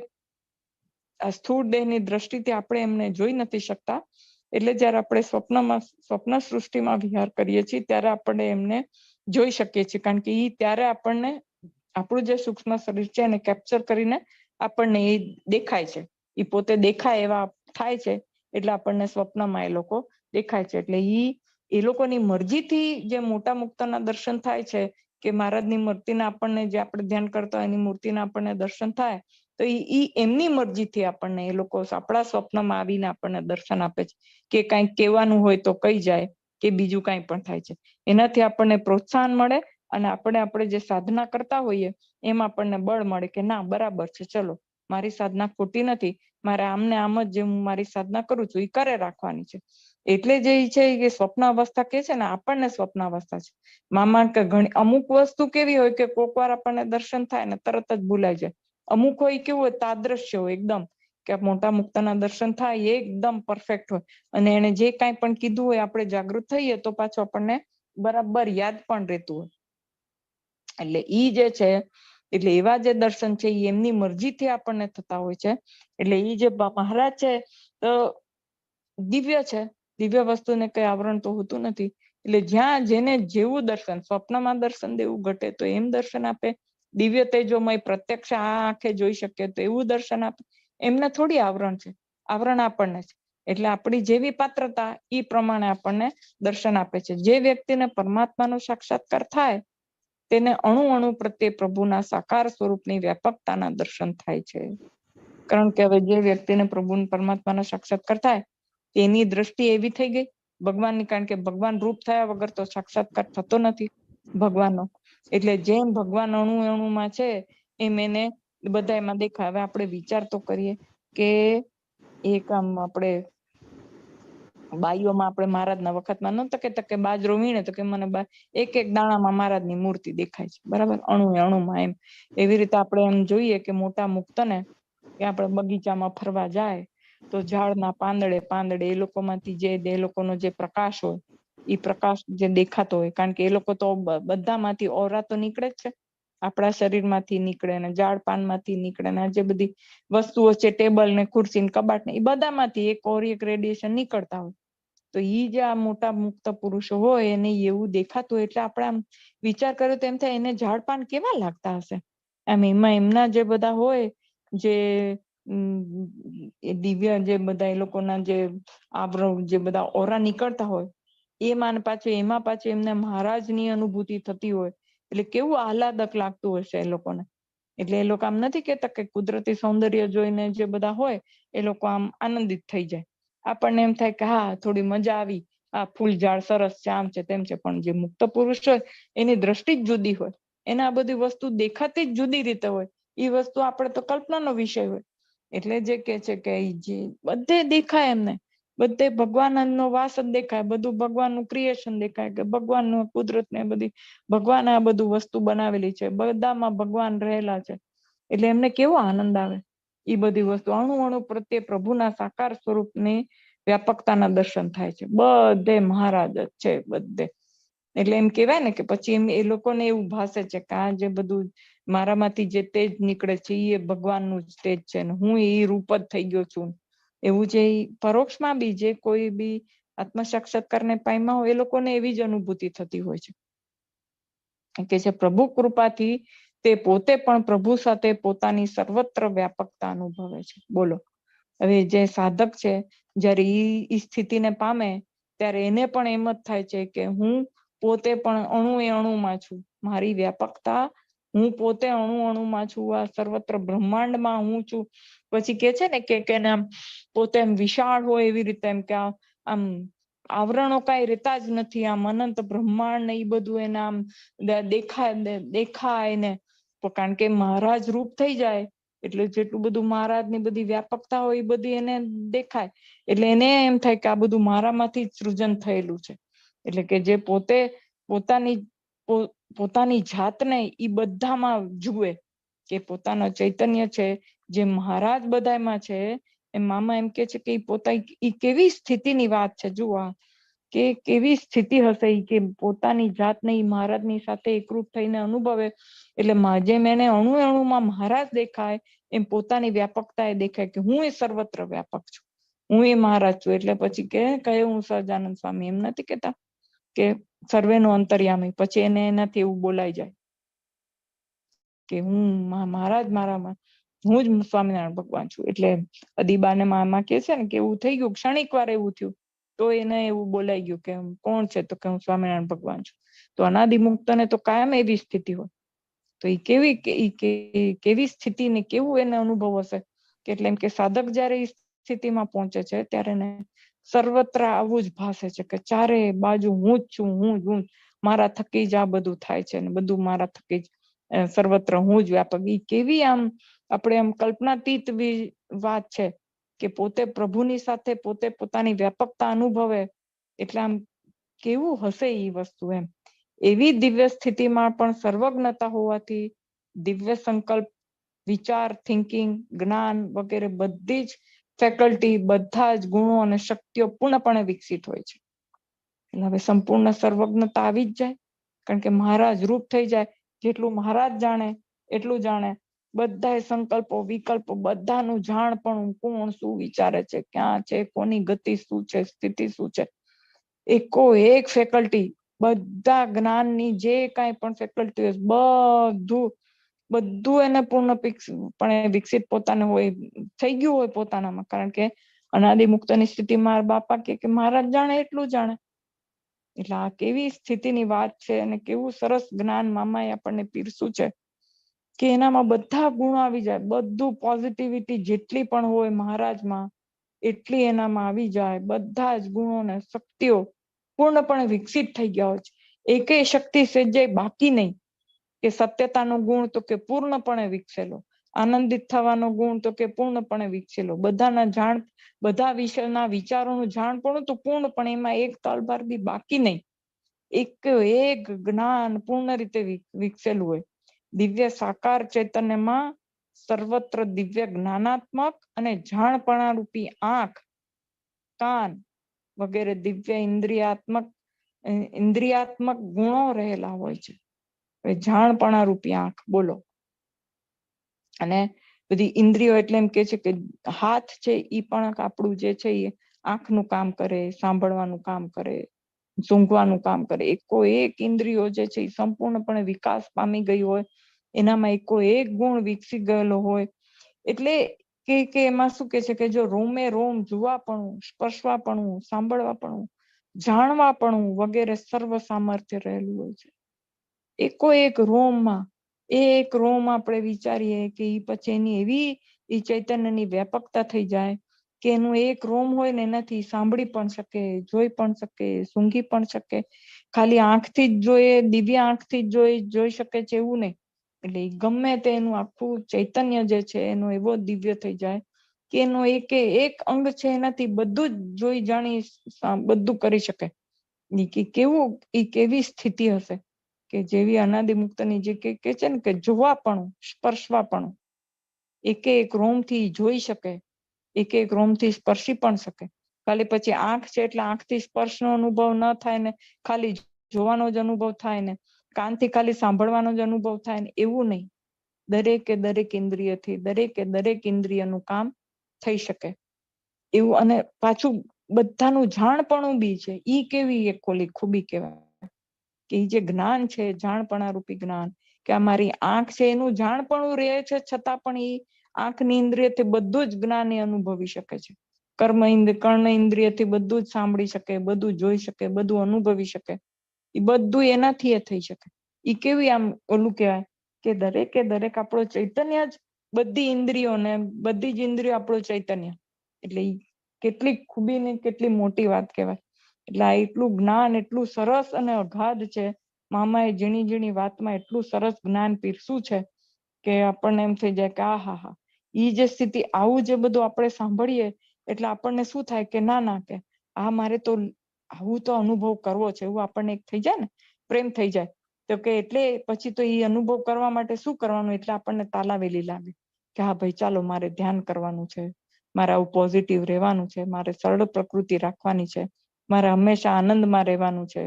આ સ્થૂળ દેહની દ્રષ્ટિથી આપણે એમને જોઈ નથી શકતા. એટલે જયારે આપણે સ્વપ્ન સૃષ્ટિમાં વિહાર કરીએ છીએ ત્યારે આપણે એમને જોઈ શકીએ છીએ, કારણ કે ઈ ત્યારે આપણને આપણું જે સૂક્ષ્મ શરીર છે એને કેપ્ચર કરીને આપણને એ દેખાય છે. એ પોતે દેખાય એવા થાય છે, એટલે આપણને સ્વપ્નમાં એ લોકો દેખાય છે. એટલે એ લોકોની મરજીથી જે મોટા મુક્તના દર્શન થાય છે, કે મહારાજની મૂર્તિના આપણને, જે આપણે ધ્યાન કરતા હોય એની મૂર્તિના આપણને દર્શન થાય, તો ઈ એમની મરજીથી આપણને એ લોકો આપણા સ્વપ્નમાં આવીને આપણને દર્શન આપે છે, કે કંઈક કહેવાનું હોય તો કહી જાય, કે બીજું કંઈ પણ થાય છે. એનાથી આપણને પ્રોત્સાહન મળે, અને આપણે જે સાધના કરતા હોઈએ એમાં આપણને બળ મળે કે ના, બરાબર છે, ચલો મારી સાધના ખોટી નથી, મારે આમને આમ જ જે હું મારી સાધના કરું છું એ કરે રાખવાની છે. એટલે જે છે કે સ્વપ્ન અવસ્થા કે છે ને, આપણને સ્વપ્ન અવસ્થા છે. મામા કે ઘણી અમુક વસ્તુ કેવી હોય કે કોક વાર આપણને દર્શન થાય ને તરત જ ભૂલાઈ જાય. અમુક હોય કેવું હોય, તાદ્રશ્ય હોય એકદમ, કે મોટા મુક્તના દર્શન થાય એકદમ પરફેક્ટ હોય, અને એને જે કાંઈ પણ કીધું હોય આપણે જાગૃત થઈએ તો પાછું આપણને બરાબર યાદ પણ રહેતું હોય. એટલે ઈ જે છે, એટલે એવા જે દર્શન છે એ એમની મરજીથી આપણને થતા હોય છે. એટલે ઈ જે મહારાજ છે તો દિવ્ય છે, દિવ્ય વસ્તુને કઈ આવરણ તો હોતું નથી. એટલે જ્યાં જેને જેવું દર્શન, સ્વપ્નમાં દર્શન દેવું ઘટે તો એમ દર્શન આપે, દિવ્ય તેજોમય પ્રત્યક્ષ આ આંખે જોઈ શકે તો એવું દર્શન આપે. એમને થોડી આવરણ છે, આવરણ આપણને છે. એટલે આપણી જેવી પાત્રતા એ પ્રમાણે આપણને દર્શન આપે છે. જે વ્યક્તિને પરમાત્માનો સાક્ષાત્કાર થાય તેને અણુ અણુ પ્રત્યે પ્રભુના સાકાર સ્વરૂપની વ્યાપકતાના દર્શન થાય છે. કારણ કે હવે જે વ્યક્તિને પ્રભુ પરમાત્માના સાક્ષાત્કાર થાય તેની દ્રષ્ટિ એવી થઈ ગઈ ભગવાનની, કારણ કે ભગવાન રૂપ થયા વગર તો સાક્ષાત્કાર થતો નથી ભગવાનનો. એટલે જેમ ભગવાન અણુ અણુમાં છે એમ એને બધા એમાં દેખાય. હવે આપણે વિચાર તો કરીએ કે એક આમ આપણે બાઈઓમાં આપણે મહારાજના વખતમાં નહોતા કહેતા કે બાજરો વીણે તો કે મને એક એક દાણામાં મહારાજની મૂર્તિ દેખાય છે, બરાબર, અણુ અણુમાં. એમ એવી રીતે આપણે એમ જોઈએ કે મોટા મુક્તને કે આપણે બગીચામાં ફરવા જાય તો ઝાડના પાંદડે પાંદડે એ લોકોમાંથી એ લોકોનો જે પ્રકાશ હોય એ પ્રકાશ જે દેખાતો હોય, કારણ કે એ લોકો તો બધામાંથી ઓરા તો નીકળે જ છે, આપણા શરીરમાંથી નીકળે ને ઝાડ પાનમાંથી નીકળે ને જે બધી વસ્તુઓ છે, ટેબલ ને ખુરશી ને કબાટ ને, એ બધામાંથી એક ઓર એક રેડિયેશન નીકળતા હોય. તો ઈ જે આ મોટા મુક્ત પુરુષો હોય એને એવું દેખાતું હોય. એટલે આપણે આમ વિચાર કર્યો તો એમ થાય એને ઝાડ પાન કેવા લાગતા હશે એમ. એમાં એમના જે બધા હોય જે દિવ્ય જે બધા એ લોકોના જે આવરણ, જે બધા ઓરા નીકળતા હોય એમાં પાછું એમને મહારાજની અનુભૂતિ થતી હોય, એટલે કેવું આહલાદક લાગતું હશે એ લોકોને. એટલે એ લોકો આમ નથી કેતા કે કુદરતી સૌંદર્ય જોઈને જે બધા હોય એ લોકો આમ આનંદિત થઈ જાય. આપણને એમ થાય કે હા, થોડી મજા આવી, આ ફૂલ ઝાડ સરસ છે, આમ છે તેમ છે. પણ જે મુક્ત પુરુષ હોય એની દ્રષ્ટિ જ જુદી હોય, એને આ બધી વસ્તુ દેખાતી જ જુદી રીતે હોય. એ વસ્તુ આપણે તો કલ્પનાનો વિષય હોય. એટલે જે કે છે કે જે બધે દેખાય એમને, બધે ભગવાનનો વાસ જ દેખાય, બધું ભગવાનનું ક્રિએશન દેખાય, કે ભગવાનનું કુદરત ને બધી ભગવાન આ બધું વસ્તુ બનાવેલી છે, બધામાં ભગવાન રહેલા છે. એટલે એમને કેવો આનંદ આવે એ બધી વસ્તુ. અણુ અણુ પ્રત્યે પ્રભુના સાકાર સ્વરૂપની વ્યાપકતાના દર્શન થાય છે. બધે મહારાજ જ છે બધે. એટલે એમ કેવાય ને કે પછી એમ એ લોકોને એવું ભાસે છે કે આ જે બધું મારામાંથી જે તેજ નીકળે છે એ ભગવાનનું જ તેજ છે ને હું એ રૂપ જ થઈ ગયો છું. એવું જે પરોક્ષમાં બી જે કોઈ બી આત્મ સાક્ષાત્કારને પામ્યા હોય એ લોકોને એવી જ અનુભૂતિ થતી હોય છે કે જે પ્રભુ કૃપાથી તે પોતે પણ પ્રભુ સાથે પોતાની સર્વત્ર વ્યાપકતા અનુભવે છે. બોલો, હવે જે સાધક છે જ્યારે ઈ સ્થિતિને પામે ત્યારે એને પણ એમ જ થાય છે કે હું પોતે પણ અણુ એ અણુમાં છું, મારી વ્યાપકતા, હું પોતે અણુ અણુમાં છું, આ સર્વત્ર બ્રહ્માંડમાં હું છું. પછી કે છે ને કે આમ પોતે એમ વિશાળ હોય એવી રીતે, એમ કે આમ આવરણો કઈ રહેતા જ નથી, આમ અનંત બ્રહ્માંડ ને એ બધું એને આમ દેખાય ને, કારણ કે મહારાજ રૂપ થઈ જાય એટલે જેટલું બધું મહારાજની બધી વ્યાપકતા હોય એ બધી એને દેખાય. એટલે એને એમ થાય કે આ બધું મારામાંથી જ સૃજન થયેલું છે. એટલે કે જે પોતે પોતાની પોતાની જાતને ઈ બધામાં જુએ કે પોતાનો ચૈતન્ય છે જે મહારાજ બધામાં છે. એ મામા એમ કે છે કે ઈ કેવી સ્થિતિની વાત છે. જુઓ કે કેવી સ્થિતિ હશે ઈ કે પોતાની જાતને ઈ મહારાજની સાથે એકરૂપ થઈને અનુભવે. એટલે જેમ એને અણુ અણુમાં મહારાજ દેખાય એમ પોતાની વ્યાપકતા એ દેખાય કે હું એ સર્વત્ર વ્યાપક છું, હું એ મહારાજ છું. એટલે પછી કહે હું સહજાનંદ સ્વામી એમ નથી કેતા કે સર્વેનો અંતર્યામી. પછી એને એનાથી એવું બોલાઈ જાય કે હું મહારાજ મારામાં, હું જ સ્વામિનારાયણ ભગવાન છું. એટલે અદીબાને મામા કે છે ને કે એવું થઈ ગયું, ક્ષણિક વાર એવું થયું તો એને એવું બોલાઈ ગયું કે કોણ છે? તો કે હું સ્વામિનારાયણ ભગવાન છું. તો અનાદિ મુક્તને તો કાયમ એવી સ્થિતિ હોય. તો એ કેવી સ્થિતિ ને કેવું એને અનુભવ હશે કે એટલે એમ કે સાધક જયારે એ સ્થિતિમાં પહોંચે છે ત્યારે એને સર્વત્ર આવું જ ભાસે છે કે ચારે બાજુ હું જ છું, હું જ મારા થકી જ આ બધું થાય છે ને બધું મારા થકી જ સર્વત્ર હું જ વ્યાપક. ઈ કેવી આમ આપણે આમ કલ્પનાતીત વાત છે કે પોતે પ્રભુની સાથે પોતે પોતાની વ્યાપકતા અનુભવે. એટલે આમ કેવું હશે ઈ વસ્તુ એમ. એવી દિવ્ય સ્થિતિમાં પણ સર્વજ્ઞતા હોવાથી દિવ્ય સંકલ્પ, વિચાર, થિંકિંગ, જ્ઞાન વગેરે બધી જ ફેકલ્ટી, બધા જ ગુણો અને શક્તિઓ પૂર્ણપણે વિકસિત હોય છે. એટલે હવે સંપૂર્ણ સર્વજ્ઞતા આવી જ જાય, કારણ કે મહારાજ રૂપ થઈ જાય. જેટલું મહારાજ જાણે એટલું જાણે. બધા સંકલ્પો, વિકલ્પો બધાનું જાણ પણ કોણ શું વિચારે છે, ક્યાં છે, કોની ગતિ શું છે, સ્થિતિ શું છે, એકો એક ફેકલ્ટી, બધા જ્ઞાનની જે કાંઈ પણ ફેકલ્ટી બધું એને પૂર્ણપણે વિકસિત પોતાને હોય, થઈ ગયું હોય પોતાનામાં. કારણ કે અનાદિ મુક્તની સ્થિતિમાં બાપા કે મહારાજ જાણે એટલું જાણે. એટલે આ કેવી સ્થિતિની વાત છે અને કેવું સરસ જ્ઞાન મામાએ આપણને પીરસ્યું છે કે એનામાં બધા ગુણો આવી જાય. બધું પોઝિટિવિટી જેટલી પણ હોય મહારાજમાં એટલી એનામાં આવી જાય. બધા જ ગુણો ને શક્તિઓ પૂર્ણપણે વિકસિત થઈ ગયા હોય છે. એકેય શક્તિ સહેજે બાકી નહીં. કે સત્યતાનો ગુણ તો કે પૂર્ણપણે વિકસેલો, આનંદિત થવાનો ગુણ તો કે પૂર્ણપણે વિકસેલો, બધાના જાણ, બધા વિષયના વિચારોનું જાણ પણ તો પૂર્ણપણે, એમાં એક તલભાર બી બાકી નહીં. એક જ્ઞાન પૂર્ણ રીતે વિકસેલું હોય. દિવ્ય સાકાર ચૈતન્યમાં સર્વત્ર દિવ્ય જ્ઞાનાત્મક અને જાણપણા રૂપી આંખ, કાન વગેરે દિવ્ય ઇન્દ્રિયાત્મક ગુણો રહેલા હોય છે. જાણપણા રૂપી આંખ, બોલો. અને બધી ઇન્દ્રિયો એટલે એમ કે છે કે હાથ છે એ પણ આપણું જે છે એ આંખનું કામ કરે, સાંભળવાનું કામ કરે, સૂંઘવાનું કામ કરે. એકો એક ઇન્દ્રિયો જે છે એ સંપૂર્ણપણે વિકાસ પામી ગઈ હોય, એનામાં એકો એક ગુણ વિકસી ગયેલો હોય. એટલે કે એમાં શું કે છે કે જો રોમે રોમ જોવાપણું, સ્પર્શવાપણું, સાંભળવાપણું, જાણવાપણું વગેરે સર્વ સામર્થ્ય રહેલું હોય છે એકો એક રોમમાં. એક રોમ આપણે વિચારીએ કે ઈ પછી એની એવી ઈ ચૈતન્યની વ્યાપકતા થઈ જાય કે એનું એક રોમ હોય ને એનાથી સાંભળી પણ શકે, જોઈ પણ શકે, સૂંઘી પણ શકે. ખાલી આંખથી જ જોઈએ, દિવ્ય આંખથી જ જોઈ શકે છે એવું નહીં. એટલે ગમે તે એનું આખું ચૈતન્ય જે છે એનો એવો દિવ્ય થઈ જાય કે એનો એક અંગ છે એનાથી બધું જ જોઈ જાણી બધું કરી શકે. કેવી સ્થિતિ હશે કે જેવી અનાદિ મુક્તની જે કે છે ને કે જોવાપણું, સ્પર્શવાપણું, એક રોમથી જોઈ શકે, એક રોમથી સ્પર્શી પણ શકે. ખાલી પછી આંખ છે એટલે આંખથી સ્પર્શનો અનુભવ ન થાય ને ખાલી જોવાનો જ અનુભવ થાય ને કાનથી ખાલી સાંભળવાનો જ અનુભવ થાય ને એવું નહીં. દરેક ઇન્દ્રિયથી દરેક ઇન્દ્રિયનું કામ થઈ શકે એવું. અને પાછું બધાનું જાણપણું બી છે. ઈ કેવી એક ખોલી ખૂબી કહેવાય કે ઈ જે જ્ઞાન છે, જાણપણા રૂપી જ્ઞાન, કે અમારી આંખ છે એનું જાણપણું રહે છે છતાં પણ ઈ આંખની ઇન્દ્રિયથી બધું જ જ્ઞાન એ અનુભવી શકે છે. કર્ણ ઇન્દ્રિયથી બધું જ સાંભળી શકે, બધું જોઈ શકે, બધું અનુભવી શકે. એ બધું એનાથી એ થઈ શકે. ઈ કેવી આમ ઓલું કહેવાય કે દરેક આપણો ચૈતન્ય જ બધી ઇન્દ્રિયોને બધી જ ઇન્દ્રિયો આપણો ચૈતન્ય. એટલે ઈ કેટલી ખૂબી ને કેટલી મોટી વાત કહેવાય. એટલે આ એટલું જ્ઞાન એટલું સરસ અને અગાધ છે. મામાએ ઝીણી વાતમાં એટલું સરસ જ્ઞાન પીરસ્યું છે કે આપણને એમ થઈ જાય કે આહા, ઈ જે સ્થિતિ, આવું જે બધું આપણે સાંભળીએ એટલે આપણને શું થાય કે ના કે મારે તો આવું તો અનુભવ કરવો છે, એવું આપણને એક થઈ જાય ને, પ્રેમ થઈ જાય તો કે એટલે પછી તો એ અનુભવ કરવા માટે શું કરવાનું, એટલે આપણને તાલાવેલી લાગે કે હા ભાઈ ચાલો મારે ધ્યાન કરવાનું છે, મારે આવું પોઝિટિવ રહેવાનું છે, મારે સરળ પ્રકૃતિ રાખવાની છે, મારે હંમેશા આનંદમાં રહેવાનું છે,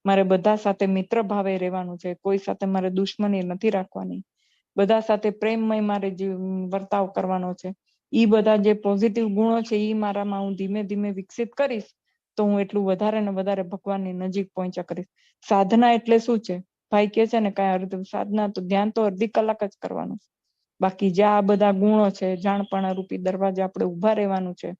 મારે બધા સાથે મિત્ર ભાવે રહેવાનું છે, કોઈ સાથે મારે દુશ્મની નથી રાખવાની, બધા સાથે પ્રેમમય મારે વર્તાવ કરવાનો છે. ઈ બધા જે પોઝિટિવ ગુણો છે ઈ મારામાં હું ધીમે ધીમે વિકસિત કરીશ તો હું એટલું વધારે ને વધારે ભગવાનની નજીક પહોંચ્યા કરીશ. સાધના એટલે શું છે? ભાઈ કે છે ને કાંઈ સાધના તો ધ્યાન તો અડધી કલાક જ કરવાનું, બાકી જ્યાં આ બધા ગુણો છે, જાણપણા રૂપી દરવાજે આપણે ઊભા રહેવાનું છે.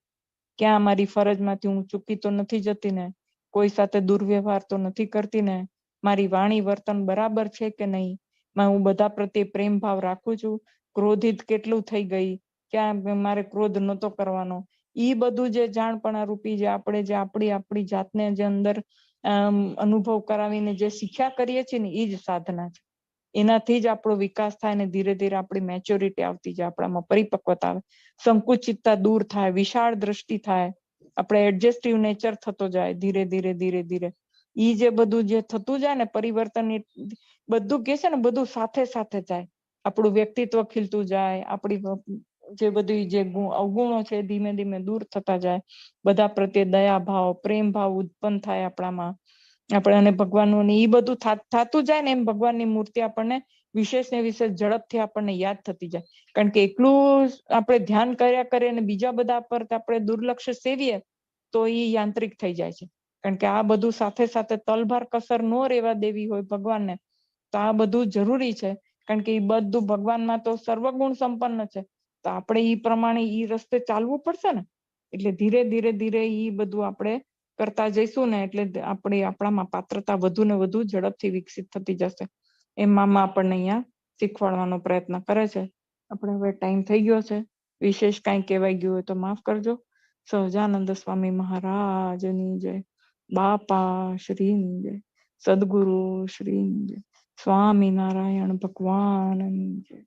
ક્યાં મારી ફરજમાંથી હું ચૂકી તો નથી જતી ને, કોઈ સાથે દુર્વ્યવહાર તો નથી કરતી ને, મારી વાણી વર્તન બરાબર છે કે નહીં, હું બધા પ્રત્યે પ્રેમ ભાવ રાખું છું, ક્રોધિત કેટલું થઈ ગઈ, ક્યાં મારે ક્રોધ નહોતો કરવાનો. ઈ બધું જે જાણપણા રૂપી જે આપણી જાતને જે અંદર અનુભવ કરાવીને જે શીખ્યા કરીએ છીએ ને એ જ સાધના છે. એનાથી જ આપણો વિકાસ થાય ને ધીરે ધીરે આપણી મેચ્યોરિટી આવતી જાય, આપણામાં પરિપક્વતા આવે, સંકુચિતતા દૂર થાય, વિશાળ દ્રષ્ટિ થાય, આપણે એડજસ્ટિવ નેચર થતો જાય ધીરે ધીરે ધીરે ધીરે. ઈ જે બધું જે થતું જાય ને પરિવર્તન, બધું કે છે ને બધું સાથે સાથે જાય. આપણું વ્યક્તિત્વ ખીલતું જાય, આપણી જે બધી જે અવગુણો છે ધીમે ધીમે દૂર થતા જાય, બધા પ્રત્યે દયા ભાવ પ્રેમ ભાવ ઉત્પન્ન થાય આપણામાં. આપણે અને ભગવાનનું એ બધું થતું જાય ને એમ ભગવાનની મૂર્તિ આપણને વિશેષ ને વિશેષ ઝડપથી આપણને યાદ થતી જાય. કારણ કે એટલું આપણે ધ્યાન કર્યા કરીએ અને બીજા બધા પર આપણે દુર્લક્ષ્ય સેવીએ તો એ યાંત્રિક થઈ જાય છે. કારણ કે આ બધું સાથે સાથે તલભાર કસર ન રહેવા દેવી હોય ભગવાનને, તો આ બધું જરૂરી છે. કારણ કે એ બધું ભગવાનમાં તો સર્વગુણ સંપન્ન છે, તો આપણે ઈ પ્રમાણે ઈ રસ્તે ચાલવું પડશે ને. એટલે ધીરે ધીરે ધીરે ઈ બધું આપણે કરતા જઈશું ને એટલે આપણામાં પાત્રતા વધુ ને વધુ ઝડપથી વિકસિત થતી જશે. એમ મામા આપણને અહીંયા શીખવાડવાનો પ્રયત્ન કરે છે. આપણે હવે ટાઈમ થઈ ગયો છે, વિશેષ કાંઈ કહેવાય ગયું હોય તો માફ કરજો. સહજાનંદ સ્વામી મહારાજની જય, બાપા શ્રીની જય, સદગુરુ શ્રીની જય, સ્વામિનારાયણ ભગવાનની જય.